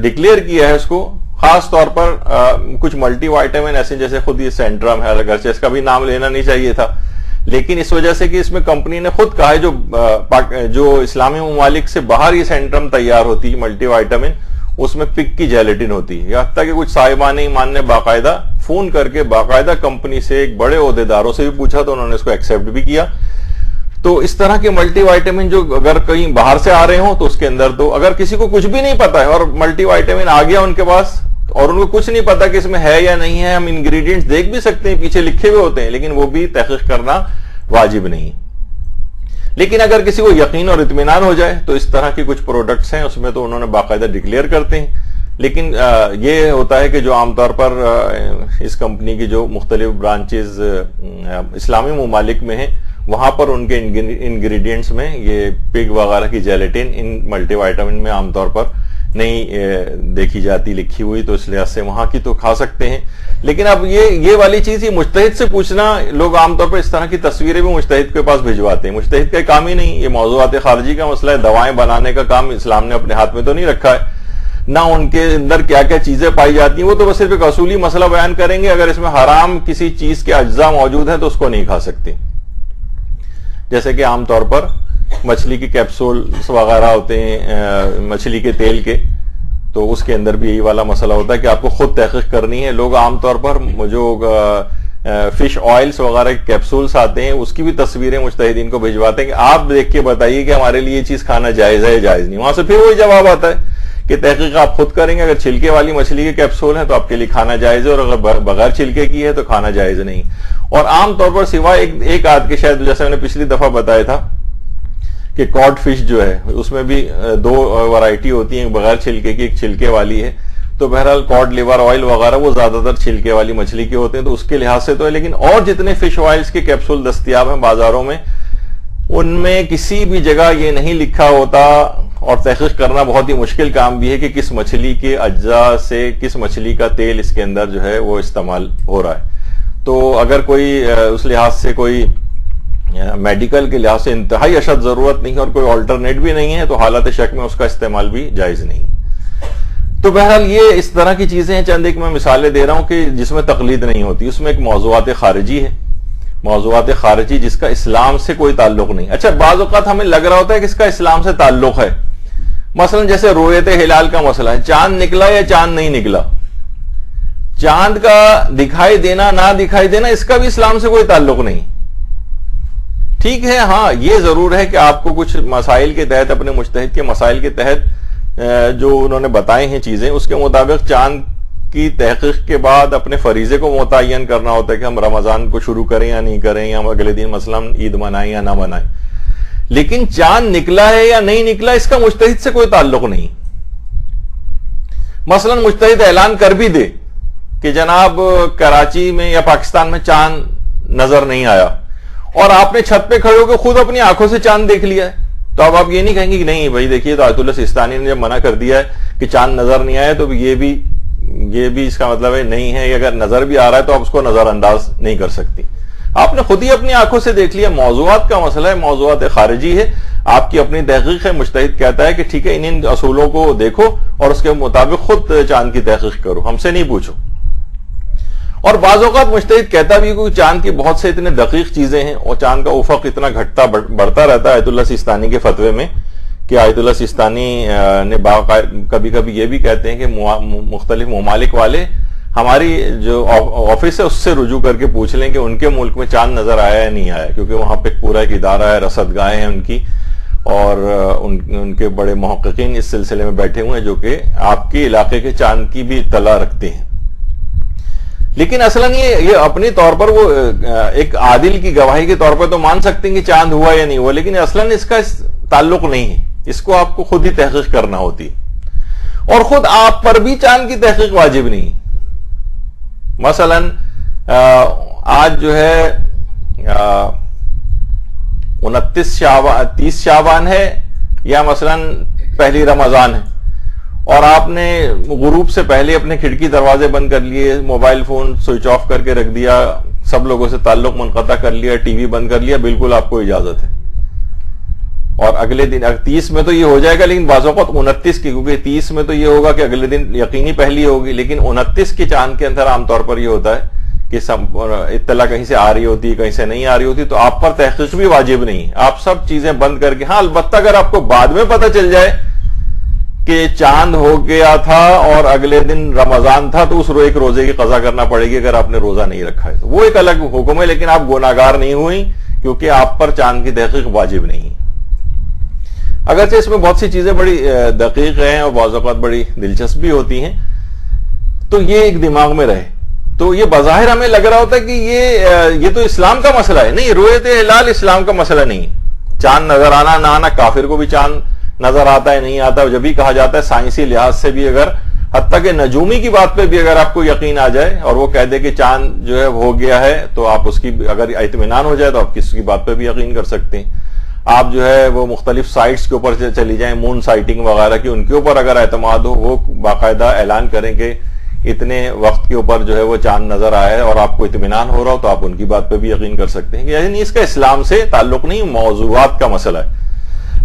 ڈکلیئر کیا ہے اس کو, خاص طور پر کچھ ملٹی وائٹامن ایسے جیسے خود یہ سینٹرم ہے, اگرچہ اس کا بھی نام لینا نہیں چاہیے تھا, لیکن اس وجہ سے کہ اس میں کمپنی نے خود کہا ہے جو اسلامی ممالک سے باہر یہ سینٹرم تیار ہوتی ہے ملٹی وائٹامن, اس میں پک کی جیلیٹن ہوتی ہے. یہاں تک کہ کچھ صاحبان ایمان نے باقاعدہ فون کر کے باقاعدہ کمپنی سے ایک بڑے عہدیداروں سے بھی پوچھا تو انہوں نے اس کو ایکسیپٹ بھی کیا. تو اس طرح کے ملٹی وائٹامن جو اگر کہیں باہر سے آ رہے ہوں تو اس کے اندر تو اگر کسی کو کچھ بھی نہیں پتا ہے اور ملٹی وائٹامن آ گیا ان کے پاس اور ان کو کچھ نہیں پتا کہ اس میں ہے یا نہیں ہے, ہم انگریڈینٹس دیکھ بھی سکتے ہیں, پیچھے لکھے ہوئے ہوتے ہیں, لیکن وہ بھی تحقیق کرنا واجب نہیں. لیکن اگر کسی کو یقین اور اطمینان ہو جائے تو اس طرح کے کچھ پروڈکٹس ہیں اس میں تو انہوں نے باقاعدہ ڈکلیئر کرتے ہیں. لیکن یہ ہوتا ہے کہ جو عام طور پر اس کمپنی کی جو مختلف برانچز اسلامی ممالک میں ہیں وہاں پر ان کے انگریڈینٹس میں یہ پگ وغیرہ کی جیلیٹن ان ملٹی وائٹامن میں عام طور پر نہیں دیکھی جاتی لکھی ہوئی, تو اس لحاظ سے وہاں کی تو کھا سکتے ہیں. لیکن اب یہ والی چیز یہ مجتہد سے پوچھنا, لوگ عام طور پر اس طرح کی تصویریں بھی مجتہد کے پاس بھجواتے ہیں. مجتہد کا کام ہی نہیں, یہ موضوعات خارجی کا مسئلہ ہے, دوائیں بنانے کا کام اسلام نے اپنے ہاتھ میں تو نہیں رکھا ہے, نہ ان کے اندر کیا کیا چیزیں پائی جاتی ہیں, وہ تو بس صرف ایک اصولی مسئلہ بیان کریں گے. اگر اس میں حرام کسی چیز کے اجزاء موجود ہیں تو اس کو نہیں کھا سکتے. جیسے کہ عام طور پر مچھلی کے کیپسولز وغیرہ ہوتے ہیں مچھلی کے تیل کے, تو اس کے اندر بھی یہی والا مسئلہ ہوتا ہے کہ آپ کو خود تحقیق کرنی ہے. لوگ عام طور پر جو فش آئلز وغیرہ کے کیپسولز آتے ہیں اس کی بھی تصویریں مجتہدین کو بھجواتے ہیں کہ آپ دیکھ کے بتائیے کہ ہمارے لیے یہ چیز کھانا جائز ہے یا جائز نہیں. وہاں سے پھر وہی جواب آتا ہے کہ تحقیق آپ خود کریں گے, اگر چھلکے والی مچھلی کے کیپسول ہیں تو آپ کے لیے کھانا جائز ہے, اور اگر بغیر چھلکے کی ہے تو کھانا جائز نہیں. اور عام طور پر سوائے ایک آدھ کے, شاید جیسے میں نے پچھلی دفعہ بتایا تھا کہ کاڈ فش جو ہے اس میں بھی دو ورائٹی ہوتی ہیں, ایک بغیر چھلکے کی ایک چھلکے والی ہے. تو بہرحال کاڈ لیور آئل وغیرہ وہ زیادہ تر چھلکے والی مچھلی کے ہوتے ہیں, تو اس کے لحاظ سے تو ہے. لیکن اور جتنے فش آئلز کے کیپسول دستیاب ہیں بازاروں میں ان میں کسی بھی جگہ یہ نہیں لکھا ہوتا, اور تحقیق کرنا بہت ہی مشکل کام بھی ہے کہ کس مچھلی کے اجزاء سے کس مچھلی کا تیل اس کے اندر جو ہے وہ استعمال ہو رہا ہے. تو اگر کوئی اس لحاظ سے کوئی میڈیکل کے لحاظ سے انتہائی اشد ضرورت نہیں ہے اور کوئی آلٹرنیٹ بھی نہیں ہے تو حالت شک میں اس کا استعمال بھی جائز نہیں. تو بہرحال یہ اس طرح کی چیزیں ہیں, چند ایک میں مثالیں دے رہا ہوں کہ جس میں تقلید نہیں ہوتی. اس میں ایک موضوعات خارجی ہے, موضوعات خارجی جس کا اسلام سے کوئی تعلق نہیں. اچھا بعض اوقات ہمیں لگ رہا ہوتا ہے کہ اس کا اسلام سے تعلق ہے, مثلا جیسے رویت ہلال کا مسئلہ ہے, چاند نکلا یا چاند نہیں نکلا, چاند کا دکھائی دینا نہ دکھائی دینا اس کا بھی اسلام سے کوئی تعلق نہیں. ٹھیک ہے, ہاں یہ ضرور ہے کہ آپ کو کچھ مسائل کے تحت, اپنے مجتہد کے مسائل کے تحت جو انہوں نے بتائے ہیں چیزیں, اس کے مطابق چاند کی تحقیق کے بعد اپنے فریضے کو متعین کرنا ہوتا ہے کہ ہم رمضان کو شروع کریں یا نہیں کریں, یا ہم اگلے دن مثلا عید منائیں یا نہ منائیں. لیکن چاند نکلا ہے یا نہیں نکلا اس کا مجتہد سے کوئی تعلق نہیں. مثلا مجتہد اعلان کر بھی دے کہ جناب کراچی میں یا پاکستان میں چاند نظر نہیں آیا, اور آپ نے چھت پہ کھڑے ہو کے خود اپنی آنکھوں سے چاند دیکھ لیا ہے, تو اب آپ یہ نہیں کہیں گے کہ نہیں بھائی دیکھیے تو آیت اللہ سیستانی نے جب منع کر دیا ہے کہ چاند نظر نہیں آیا تو یہ بھی اس کا مطلب ہے نہیں ہے, اگر نظر بھی آ رہا ہے تو آپ اس کو نظر انداز نہیں کر سکتی. آپ نے خود ہی اپنی آنکھوں سے دیکھ لیا. موضوعات کا مسئلہ ہے, موضوعات خارجی ہے, آپ کی اپنی تحقیق ہے. مجتہد کہتا ہے کہ ٹھیک ہے ان اصولوں کو دیکھو اور اس کے مطابق خود چاند کی تحقیق کرو, ہم سے نہیں پوچھو. اور بعض اوقات مجتہد کہتا بھی کہ چاند کی بہت سے اتنے دقیق چیزیں ہیں اور چاند کا افق اتنا گھٹتا بڑھتا رہتا ہے آیت اللہ سیستانی کے فتوے میں, کہ آیت اللہ سیستانی نے کبھی کبھی یہ بھی کہتے ہیں کہ مختلف ممالک والے ہماری جو آفس ہے اس سے رجوع کر کے پوچھ لیں کہ ان کے ملک میں چاند نظر آیا یا نہیں آیا, کیونکہ وہاں پہ پورا ایک ادارہ ہے, رصد گاہیں ہیں ان کی, اور ان کے بڑے محققین اس سلسلے میں بیٹھے ہوئے ہیں جو کہ آپ کے علاقے کے چاند کی بھی اطلاع رکھتے ہیں. لیکن اصلاً یہ اپنی طور پر وہ ایک عادل کی گواہی کے طور پر تو مان سکتے ہیں کہ چاند ہوا یا نہیں ہوا, لیکن اصلاً اس کا تعلق نہیں ہے, اس کو آپ کو خود ہی تحقیق کرنا ہوتی. اور خود آپ پر بھی چاند کی تحقیق واجب نہیں. مثلا آج جو ہے 30 شعبان ہے یا مثلاً پہلی رمضان ہے، اور آپ نے غروب سے پہلے اپنے کھڑکی دروازے بند کر لیے، موبائل فون سوئچ آف کر کے رکھ دیا، سب لوگوں سے تعلق منقطع کر لیا، ٹی وی بند کر لیا، بالکل آپ کو اجازت ہے. اور اگلے دن 30 میں تو یہ ہو جائے گا، لیکن بعض اوقات 29 کی، کیونکہ 30 میں تو یہ ہوگا کہ اگلے دن یقینی پہلی ہوگی، لیکن 29 کی چاند کے اندر عام طور پر یہ ہوتا ہے کہ اطلاع کہیں سے آ رہی ہوتی ہے، کہیں سے نہیں آ رہی ہوتی، تو آپ پر تحقیق بھی واجب نہیں ہے. آپ سب چیزیں بند کر کے، ہاں البتہ اگر آپ کو بعد میں پتہ چل جائے کہ چاند ہو گیا تھا اور اگلے دن رمضان تھا، تو اس ایک روزے کی قضا کرنا پڑے گی اگر آپ نے روزہ نہیں رکھا ہے، تو وہ ایک الگ حکم ہے، لیکن آپ گناہگار نہیں ہوئی کیونکہ آپ پر چاند کی تحقیق واجب نہیں ہے. اگرچہ اس میں بہت سی چیزیں بڑی دقیق ہیں اور بعض اوقات بڑی دلچسپ بھی ہوتی ہیں، تو یہ ایک دماغ میں رہے. تو یہ بظاہر ہمیں لگ رہا ہوتا ہے کہ یہ تو اسلام کا مسئلہ ہے. نہیں، رؤیت ہلال اسلام کا مسئلہ نہیں ہے. چاند نظر آنا نہ آنا، کافر کو بھی چاند نظر آتا ہے نہیں آتا، جب بھی کہا جاتا ہے سائنسی لحاظ سے بھی، اگر حتیٰ کہ نجومی کی بات پہ بھی اگر آپ کو یقین آ جائے اور وہ کہہ دے کہ چاند جو ہے ہو گیا ہے، تو آپ اس کی اگر اطمینان ہو جائے تو آپ کس کی بات پہ بھی یقین کر سکتے ہیں. آپ جو ہے وہ مختلف سائٹس کے اوپر چلی جائیں، مون سائٹنگ وغیرہ کی، ان کے اوپر اگر اعتماد ہو، وہ باقاعدہ اعلان کریں کہ اتنے وقت کے اوپر جو ہے وہ چاند نظر آیا ہے اور آپ کو اطمینان ہو رہا ہو، تو آپ ان کی بات پہ بھی یقین کر سکتے ہیں. یعنی اس کا اسلام سے تعلق نہیں، موضوعات کا مسئلہ ہے.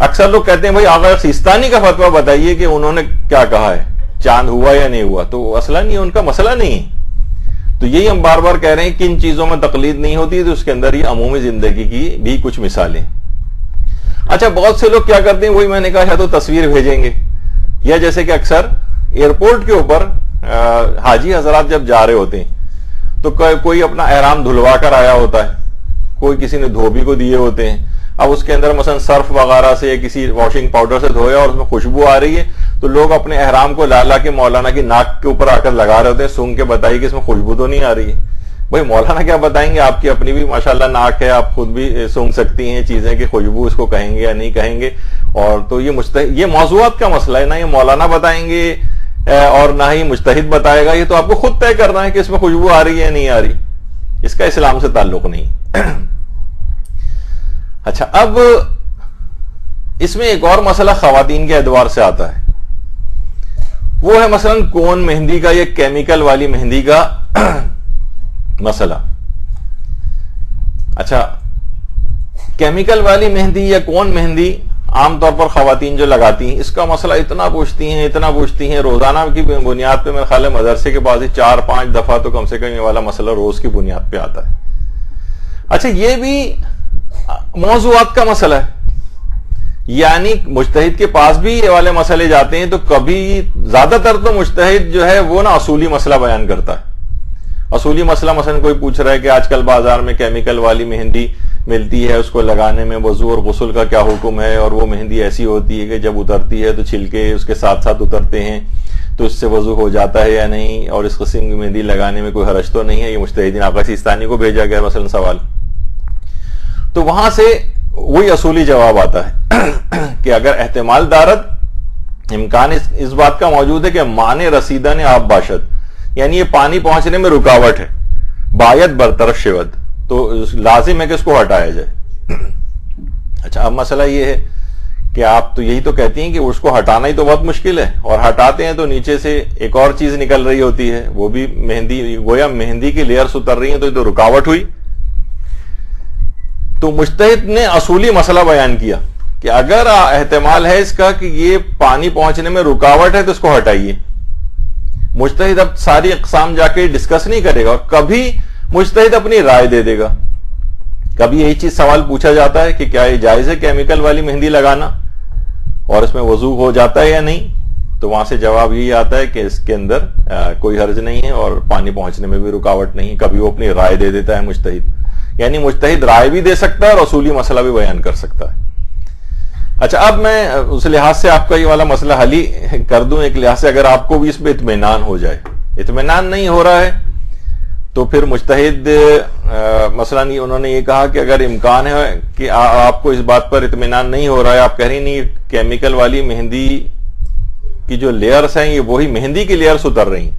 اکثر لوگ کہتے ہیں بھائی آغا سیستانی کا فتویٰ بتائیے کہ انہوں نے کیا کہا ہے، چاند ہوا یا نہیں ہوا، تو اصلا نہیں، ان کا مسئلہ نہیں ہے. تو یہی ہم بار بار کہہ رہے ہیں کہ ان چیزوں میں تقلید نہیں ہوتی، تو اس کے اندر یہ عمومی زندگی کی بھی کچھ مثالیں. اچھا، بہت سے لوگ کیا کرتے ہیں، وہی میں نے کہا، یا تو تصویر بھیجیں گے، یا جیسے کہ اکثر ایئرپورٹ کے اوپر حاجی حضرات جب جا رہے ہوتے ہیں تو کوئی اپنا احرام دھلوا کر آیا ہوتا ہے، کوئی کسی نے دھوبی کو دیے ہوتے ہیں. اب اس کے اندر مثلا سرف وغیرہ سے یا کسی واشنگ پاؤڈر سے دھویا اور اس میں خوشبو آ رہی ہے، تو لوگ اپنے احرام کو لا کے مولانا کی ناک کے اوپر آ کر لگا رہے ہوتے ہیں، سونگ کے بتائیے کہ اس میں خوشبو تو نہیں آ رہی ہے. بھائی مولانا کیا بتائیں گے، آپ کی اپنی بھی ماشاءاللہ ناک ہے، آپ خود بھی سونگ سکتی ہیں چیزیں کہ خوشبو اس کو کہیں گے یا نہیں کہیں گے. اور تو یہ موضوعات کا مسئلہ ہے، نہ یہ مولانا بتائیں گے اور نہ ہی مجتہد بتائے گا، یہ تو آپ کو خود طے کرنا ہے کہ اس میں خوشبو آ رہی ہے یا نہیں آ رہی. اس کا اسلام سے تعلق نہیں. اچھا، اب اس میں ایک اور مسئلہ خواتین کے اعتبار سے آتا ہے، وہ ہے مثلا کون مہندی کا یا کیمیکل والی مہندی کا مسئلہ. اچھا، کیمیکل والی مہندی یا کون مہندی عام طور پر خواتین جو لگاتی ہیں، اس کا مسئلہ اتنا پوچھتی ہیں روزانہ کی بنیاد پہ. میرے خیال ہے مدرسے کے بعد 4-5 دفعہ تو کم سے کم یہ والا مسئلہ روز کی بنیاد پہ آتا ہے. اچھا، یہ بھی موضوعات کا مسئلہ ہے، یعنی مجتہد کے پاس بھی یہ والے مسئلے جاتے ہیں، تو کبھی زیادہ تر تو مجتہد جو ہے وہ نا اصولی مسئلہ بیان کرتا ہے. اصولی مسئلہ مثلا کوئی پوچھ رہا ہے کہ آج کل بازار میں کیمیکل والی مہندی ملتی ہے، اس کو لگانے میں وضو اور غسل کا کیا حکم ہے، اور وہ مہندی ایسی ہوتی ہے کہ جب اترتی ہے تو چھلکے اس کے ساتھ ساتھ اترتے ہیں، تو اس سے وضو ہو جاتا ہے یا نہیں، اور اس قسم کی مہندی لگانے میں کوئی حرج تو نہیں ہے. یہ مجتہدین آقا سیستانی کو بھیجا گیا مثلا سوال. تو وہاں سے وہی اصولی جواب آتا ہے کہ اگر احتمال دارد امکان اس بات کا موجود ہے کہ معنی رسیدہ نے آپ باشد، یعنی یہ پانی پہنچنے میں رکاوٹ ہے، باید برطرف شود، تو لازم ہے کہ اس کو ہٹایا جائے. اچھا، اب مسئلہ یہ ہے کہ آپ تو یہی تو کہتی ہیں کہ اس کو ہٹانا ہی تو بہت مشکل ہے، اور ہٹاتے ہیں تو نیچے سے ایک اور چیز نکل رہی ہوتی ہے، وہ بھی مہندی، گویا مہندی کی لیئرز اتر رہی ہیں، تو یہ تو رکاوٹ ہوئی. تو مجتہد نے اصولی مسئلہ بیان کیا کہ اگر احتمال ہے اس کا کہ یہ پانی پہنچنے میں رکاوٹ ہے تو اس کو ہٹائیے. مجتہد اب ساری اقسام جا کے ڈسکس نہیں کرے گا، اور کبھی مجتہد اپنی رائے دے دے گا. کبھی یہی چیز سوال پوچھا جاتا ہے کہ کیا یہ جائز ہے کیمیکل والی مہندی لگانا اور اس میں وضو ہو جاتا ہے یا نہیں، تو وہاں سے جواب یہی آتا ہے کہ اس کے اندر کوئی حرج نہیں ہے اور پانی پہنچنے میں بھی رکاوٹ نہیں. کبھی وہ اپنی رائے دے دیتا ہے مجتہد، یعنی مجتہد رائے بھی دے سکتا ہے اور اصولی مسئلہ بھی بیان کر سکتا ہے. اچھا، اب میں اس لحاظ سے آپ کا یہ والا مسئلہ حل ہی کر دوں. ایک لحاظ سے اگر آپ کو بھی اس پہ اطمینان ہو جائے، اطمینان نہیں ہو رہا ہے تو پھر مجتہد مثلا انہوں نے یہ کہا کہ اگر امکان ہے کہ آپ کو اس بات پر اطمینان نہیں ہو رہا ہے، آپ کہہ رہی نہیں کیمیکل والی مہندی کی جو لیئرز ہیں یہ وہی مہندی کی لیئرز اتر رہی ہیں،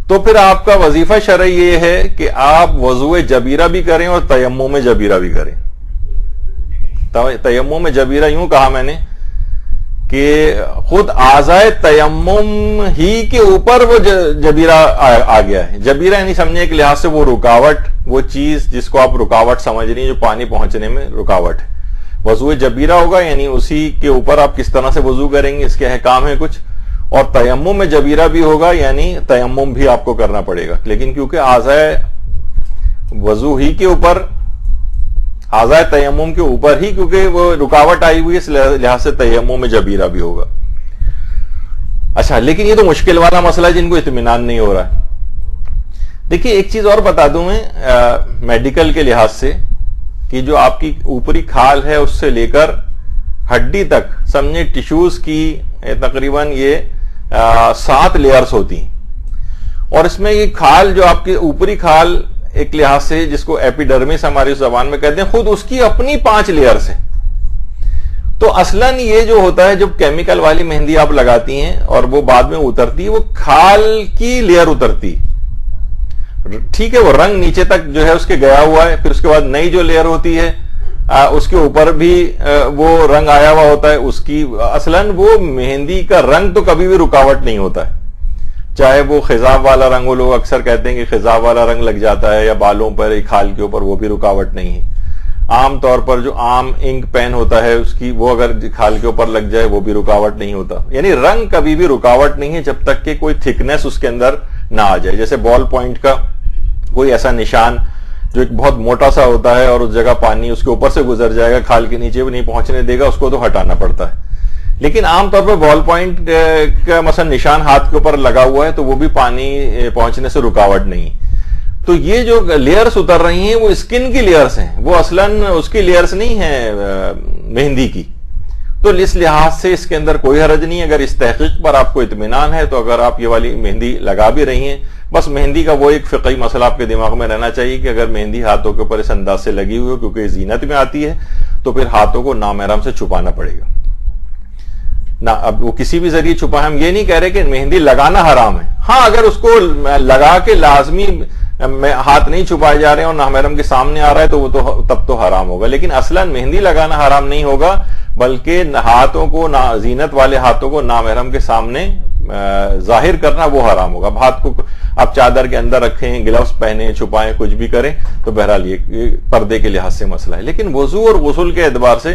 تو پھر آپ کا وظیفہ شرعی یہ ہے کہ آپ وضوء جبیرہ بھی کریں اور تیمم جبیرہ بھی کریں. تیمم جبیرہ یوں کہا میں نے کہ خود اعضائے تیمم ہی کے اوپر وہ جبیرہ آ گیا ہے. جبیرہ یعنی سمجھے ایک لحاظ سے وہ رکاوٹ، وہ چیز جس کو آپ رکاوٹ سمجھ رہی ہیں جو پانی پہنچنے میں رکاوٹ ہے. وضو جبیرہ ہوگا یعنی اسی کے اوپر آپ کس طرح سے وضو کریں گے، اس کے احکام ہیں کچھ. اور تیمم میں جبیرہ بھی ہوگا یعنی تیمم بھی آپ کو کرنا پڑے گا، لیکن کیونکہ اعضائے وضو ہی کے اوپر، اعضائے تیمم کے اوپر ہی کیونکہ وہ رکاوٹ آئی ہوئی ہے، اس لحاظ سے تیمم میں جبیرہ بھی ہوگا. اچھا، لیکن یہ تو مشکل والا مسئلہ ہے جن کو اطمینان نہیں ہو رہا ہے. دیکھیے ایک چیز اور بتا دوں میں میڈیکل کے لحاظ سے کہ جو آپ کی اوپری کھال ہے اس سے لے کر ہڈی تک سمجھے ٹیشوز کی تقریباً یہ 7 لیئرز ہوتی ہیں. اور اس میں یہ کھال جو آپ کی اوپری کھال ایک لحاظ سے جس کو ایپیڈرمس ہماری زبان میں کہتے ہیں، خود اس کی اپنی 5 لیئرز ہیں. تو اصلاً یہ جو ہوتا ہے جب کیمیکل والی مہندی آپ لگاتی ہیں اور وہ بعد میں اترتی ہے، وہ کھال کی لیئر اترتی، ٹھیک ہے، وہ رنگ نیچے تک جو ہے اس کے گیا ہوا ہے. پھر اس کے بعد نئی جو لیئر ہوتی ہے اس کے اوپر بھی وہ رنگ آیا ہوا ہوتا ہے اس کی. اصلاً وہ مہندی کا رنگ تو کبھی بھی رکاوٹ نہیں ہوتا ہے، چاہے وہ خضاب والا رنگ ہو. لوگ اکثر کہتے ہیں کہ خضاب والا رنگ لگ جاتا ہے یا بالوں پر کھال کے اوپر، وہ بھی رکاوٹ نہیں ہے. عام طور پر جو عام انک پین ہوتا ہے اس کی، وہ اگر کھال کے اوپر لگ جائے وہ بھی رکاوٹ نہیں ہوتا. یعنی رنگ کبھی بھی رکاوٹ نہیں ہے جب تک کہ کوئی تھکنس اس کے اندر نہ آ جائے. جیسے بال پوائنٹ کا کوئی ایسا نشان جو ایک بہت موٹا سا ہوتا ہے اور اس جگہ پانی اس کے اوپر سے گزر جائے گا، کھال کے نیچے بھی نہیں پہنچنے دے گا، اس کو تو ہٹانا پڑتا ہے. لیکن عام طور پر بال پوائنٹ کا مثلا نشان ہاتھ کے اوپر لگا ہوا ہے تو وہ بھی پانی پہنچنے سے رکاوٹ نہیں. تو یہ جو لیئرز اتر رہی ہیں وہ اسکن کی لیئرز ہیں، وہ اصلاً اس کی لیئرز نہیں ہیں مہندی کی. تو اس لحاظ سے اس کے اندر کوئی حرج نہیں. اگر اس تحقیق پر آپ کو اطمینان ہے تو اگر آپ یہ والی مہندی لگا بھی رہی ہیں، بس مہندی کا وہ ایک فقہی مسئلہ آپ کے دماغ میں رہنا چاہیے کہ اگر مہندی ہاتھوں کے اوپر اس انداز سے لگی ہوئی ہو کیونکہ زینت میں آتی ہے تو پھر ہاتھوں کو نامحرم سے چھپانا پڑے گا. نہ اب وہ کسی بھی ذریعے چھپائے، ہم یہ نہیں کہہ رہے کہ مہندی لگانا حرام ہے. ہاں اگر اس کو لگا کے لازمی ہاتھ نہیں چھپائے جا رہے ہیں اور نامحرم کے سامنے آ رہا ہے تو وہ تو تب تو حرام ہوگا. لیکن اصلاً مہندی لگانا حرام نہیں ہوگا، بلکہ ہاتھوں کو، زینت والے ہاتھوں کو نامحرم کے سامنے ظاہر کرنا وہ حرام ہوگا. اب ہاتھ کو آپ چادر کے اندر رکھیں، گلوز پہنیں، چھپائیں، کچھ بھی کریں تو بہرحال یہ پردے کے لحاظ سے مسئلہ ہے. لیکن وضو اور غسل کے اعتبار سے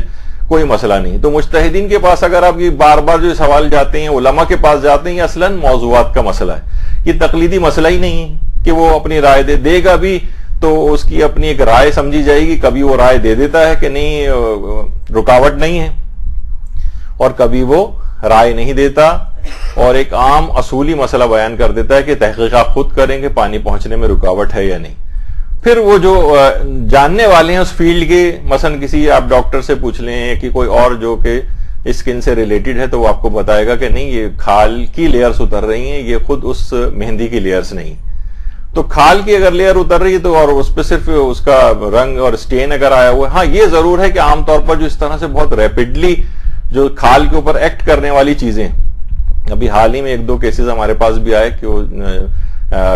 کوئی مسئلہ نہیں. تو مجتہدین کے پاس اگر آپ یہ بار بار جو سوال جاتے ہیں، علماء کے پاس جاتے ہیں، یہ اصلاً موضوعات کا مسئلہ ہے. یہ تقلیدی مسئلہ ہی نہیں ہے کہ وہ اپنی رائے دے گا بھی تو اس کی اپنی ایک رائے سمجھی جائے گی. کبھی وہ رائے دے دیتا ہے کہ نہیں رکاوٹ نہیں ہے اور کبھی وہ رائے نہیں دیتا اور ایک عام اصولی مسئلہ بیان کر دیتا ہے کہ تحقیقات خود کریں کہ پانی پہنچنے میں رکاوٹ ہے یا نہیں. پھر وہ جو جاننے والے ہیں اس فیلڈ کے، مثلا کسی آپ ڈاکٹر سے پوچھ لیں کہ کوئی اور جو کہ اسکن سے ریلیٹڈ ہے تو وہ آپ کو بتائے گا کہ نہیں یہ کھال کی لیئرز اتر رہی ہیں، یہ خود اس مہندی کی لیئرز نہیں. تو کھال کی اگر لیئر اتر رہی ہے تو اور اس پہ صرف اس کا رنگ اور سٹین اگر آیا ہوا ہے، ہاں یہ ضرور ہے کہ عام طور پر جو اس طرح سے بہت ریپڈلی جو کھال کے اوپر ایکٹ کرنے والی چیزیں، ابھی حال ہی میں 1-2 کیسز ہمارے پاس بھی آئے کہ وہ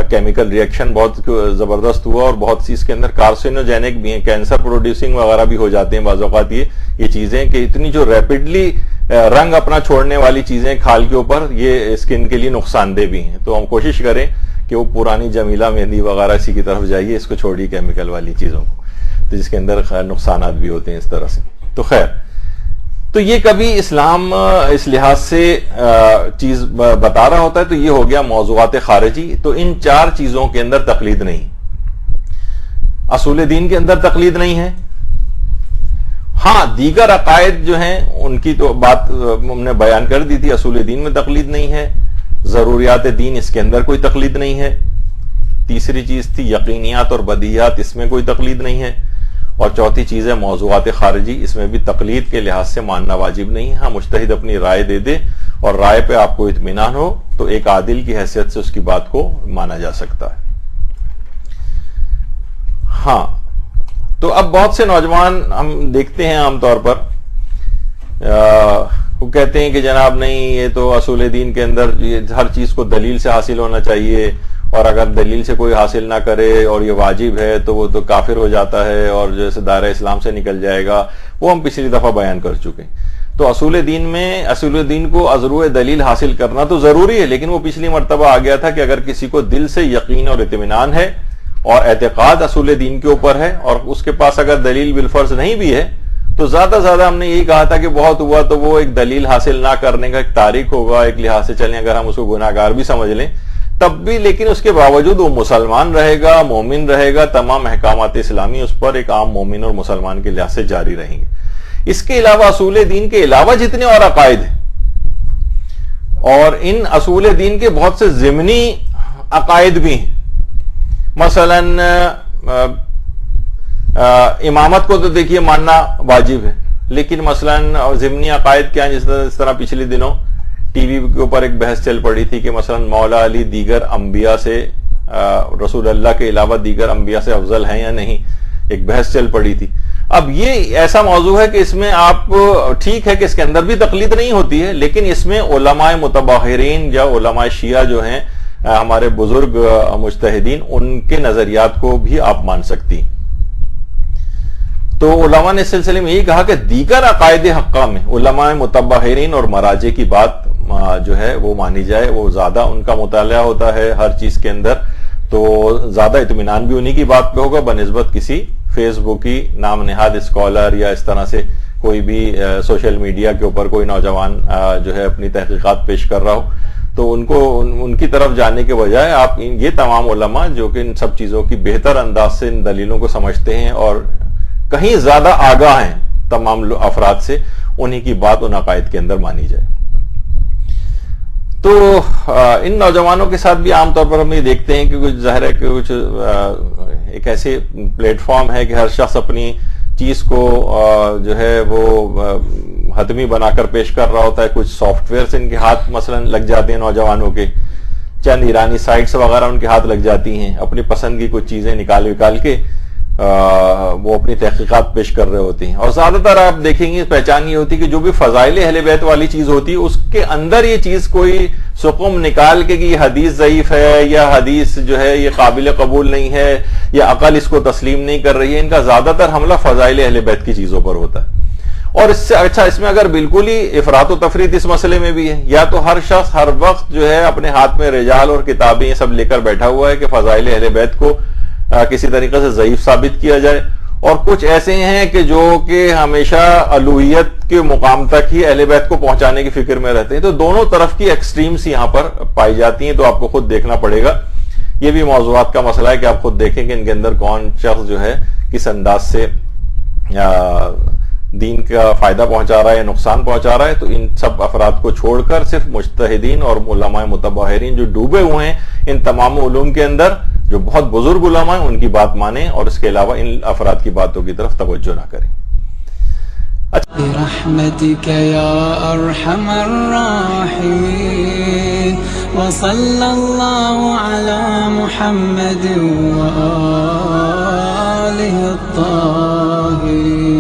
کیمیکل ریئیکشن بہت زبردست ہوا اور بہت سی اس کے اندر کارسینوجینک بھی ہیں، کینسر پروڈیوسنگ وغیرہ بھی ہو جاتے ہیں بعض اوقات یہ چیزیں کہ اتنی جو ریپڈلی رنگ اپنا چھوڑنے والی چیزیں کھال کے اوپر یہ اسکن کے لیے نقصان دہ بھی ہیں. تو ہم کوشش کریں کہ وہ پرانی جمیلہ مہندی وغیرہ اسی کی طرف جائیے، اس کو چھوڑیے کیمیکل والی چیزوں کو، تو جس کے اندر نقصانات بھی ہوتے ہیں اس طرح سے. تو خیر، تو یہ کبھی اسلام اس لحاظ سے چیز بتا رہا ہوتا ہے تو یہ ہو گیا موضوعات خارجی. تو ان 4 چیزوں کے اندر تقلید نہیں. اصول دین کے اندر تقلید نہیں ہے. ہاں دیگر عقائد جو ہیں ان کی تو بات ہم نے بیان کر دی تھی، اصول دین میں تقلید نہیں ہے. ضروریات دین اس کے اندر کوئی تقلید نہیں ہے. تیسری چیز تھی یقینیات اور بدیہیات، اس میں کوئی تقلید نہیں ہے. اور چوتھی چیز ہے موضوعات خارجی، اس میں بھی تقلید کے لحاظ سے ماننا واجب نہیں ہے. ہاں مجتہد اپنی رائے دے دے اور رائے پہ آپ کو اطمینان ہو تو ایک عادل کی حیثیت سے اس کی بات کو مانا جا سکتا ہے. ہاں تو اب بہت سے نوجوان ہم دیکھتے ہیں عام طور پر وہ کہتے ہیں کہ جناب نہیں یہ تو اصول دین کے اندر ہر چیز کو دلیل سے حاصل ہونا چاہیے، اور اگر دلیل سے کوئی حاصل نہ کرے اور یہ واجب ہے تو وہ تو کافر ہو جاتا ہے اور جیسے دائرہ اسلام سے نکل جائے گا. وہ ہم پچھلی دفعہ بیان کر چکے. تو اصول دین کو ازروع دلیل حاصل کرنا تو ضروری ہے، لیکن وہ پچھلی مرتبہ آ گیا تھا کہ اگر کسی کو دل سے یقین اور اطمینان ہے اور اعتقاد اصول دین کے اوپر ہے اور اس کے پاس اگر دلیل بالفرض نہیں بھی ہے تو زیادہ زیادہ ہم نے یہی کہا تھا کہ بہت ہوا تو وہ ایک دلیل حاصل نہ کرنے کا ایک تاریخ ہوگا، ایک لحاظ سے چلیں اگر ہم اس کو گناہگار بھی سمجھ لیں تب بھی، لیکن اس کے باوجود وہ مسلمان رہے گا، مومن رہے گا، تمام احکامات اسلامی اس پر ایک عام مومن اور مسلمان کے لحاظ سے جاری رہیں گے. اس کے علاوہ اصول دین کے علاوہ جتنے اور عقائد ہیں، اور ان اصول دین کے بہت سے ضمنی عقائد بھی ہیں. مثلا امامت کو تو دیکھیے ماننا واجب ہے، لیکن مثلا ضمنی عقائد کیا ہیں؟ جس طرح پچھلے دنوں ٹی وی کے اوپر ایک بحث چل پڑی تھی کہ مثلا مولا علی دیگر انبیاء سے، رسول اللہ کے علاوہ دیگر انبیاء سے افضل ہیں یا نہیں، ایک بحث چل پڑی تھی. اب یہ ایسا موضوع ہے کہ اس میں آپ ٹھیک ہے کہ اس کے اندر بھی تقلید نہیں ہوتی ہے، لیکن اس میں علماء متبحرین یا علماء شیعہ جو ہیں ہمارے بزرگ مجتہدین، ان کے نظریات کو بھی آپ مان سکتی. تو علماء نے اس سلسلے میں یہی کہا کہ دیگر عقائد حقہ میں علماء متبحرین اور مراجع کی بات جو ہے وہ مانی جائے. وہ زیادہ ان کا مطالعہ ہوتا ہے ہر چیز کے اندر، تو زیادہ اطمینان بھی انہی کی بات پہ ہوگا بنسبت کسی فیس بک کی نام نہاد اسکالر یا اس طرح سے کوئی بھی سوشل میڈیا کے اوپر کوئی نوجوان جو ہے اپنی تحقیقات پیش کر رہا ہو. تو ان کی طرف جانے کے بجائے آپ یہ تمام علماء جو کہ ان سب چیزوں کی بہتر انداز سے ان دلیلوں کو سمجھتے ہیں اور کہیں زیادہ آگاہ ہیں تمام افراد سے، انہی کی بات ان عقائد کے اندر مانی جائے. تو ان نوجوانوں کے ساتھ بھی عام طور پر ہم یہ دیکھتے ہیں کہ کچھ ظاہر ہے کہ کچھ ایک ایسے پلیٹ فارم ہے کہ ہر شخص اپنی چیز کو جو ہے وہ حتمی بنا کر پیش کر رہا ہوتا ہے. کچھ سافٹ ویئرز ان کے ہاتھ مثلا لگ جاتے ہیں نوجوانوں کے، چند ایرانی سائٹس وغیرہ ان کے ہاتھ لگ جاتی ہیں، اپنی پسند کی کچھ چیزیں نکال کے وہ اپنی تحقیقات پیش کر رہے ہوتے ہیں. اور زیادہ تر آپ دیکھیں گے پہچان یہ ہوتی کہ جو بھی فضائل اہل بیت والی چیز ہوتی ہے اس کے اندر یہ چیز کوئی سقم نکال کے کہ یہ حدیث ضعیف ہے یا حدیث جو ہے یہ قابل قبول نہیں ہے یا عقل اس کو تسلیم نہیں کر رہی ہے، ان کا زیادہ تر حملہ فضائل اہل بیت کی چیزوں پر ہوتا ہے. اور اس سے اچھا اس میں اگر بالکل ہی افراط و تفریط اس مسئلے میں بھی ہے، یا تو ہر شخص ہر وقت جو ہے اپنے ہاتھ میں رجال اور کتابیں یہ سب لے کر بیٹھا ہوا ہے کہ فضائل اہل بیت کو کسی طریقے سے ضعیف ثابت کیا جائے، اور کچھ ایسے ہیں کہ جو کہ ہمیشہ الوہیت کے مقام تک ہی اہل بیت کو پہنچانے کی فکر میں رہتے ہیں. تو دونوں طرف کی ایکسٹریمز یہاں پر پائی جاتی ہیں. تو آپ کو خود دیکھنا پڑے گا، یہ بھی موضوعات کا مسئلہ ہے کہ آپ خود دیکھیں کہ ان کے اندر کون شخص جو ہے کس انداز سے دین کا فائدہ پہنچا رہا ہے یا نقصان پہنچا رہا ہے. تو ان سب افراد کو چھوڑ کر صرف مجتہدین اور علماء متبحرین جو ڈوبے ہوئے ہیں ان تمام علوم کے اندر، جو بہت بزرگ علماء ہیں، ان کی بات مانیں اور اس کے علاوہ ان افراد کی باتوں کی طرف توجہ نہ کریں. برحمتك يا أرحم الراحمين وصلى الله على محمد وآله الطاهرين.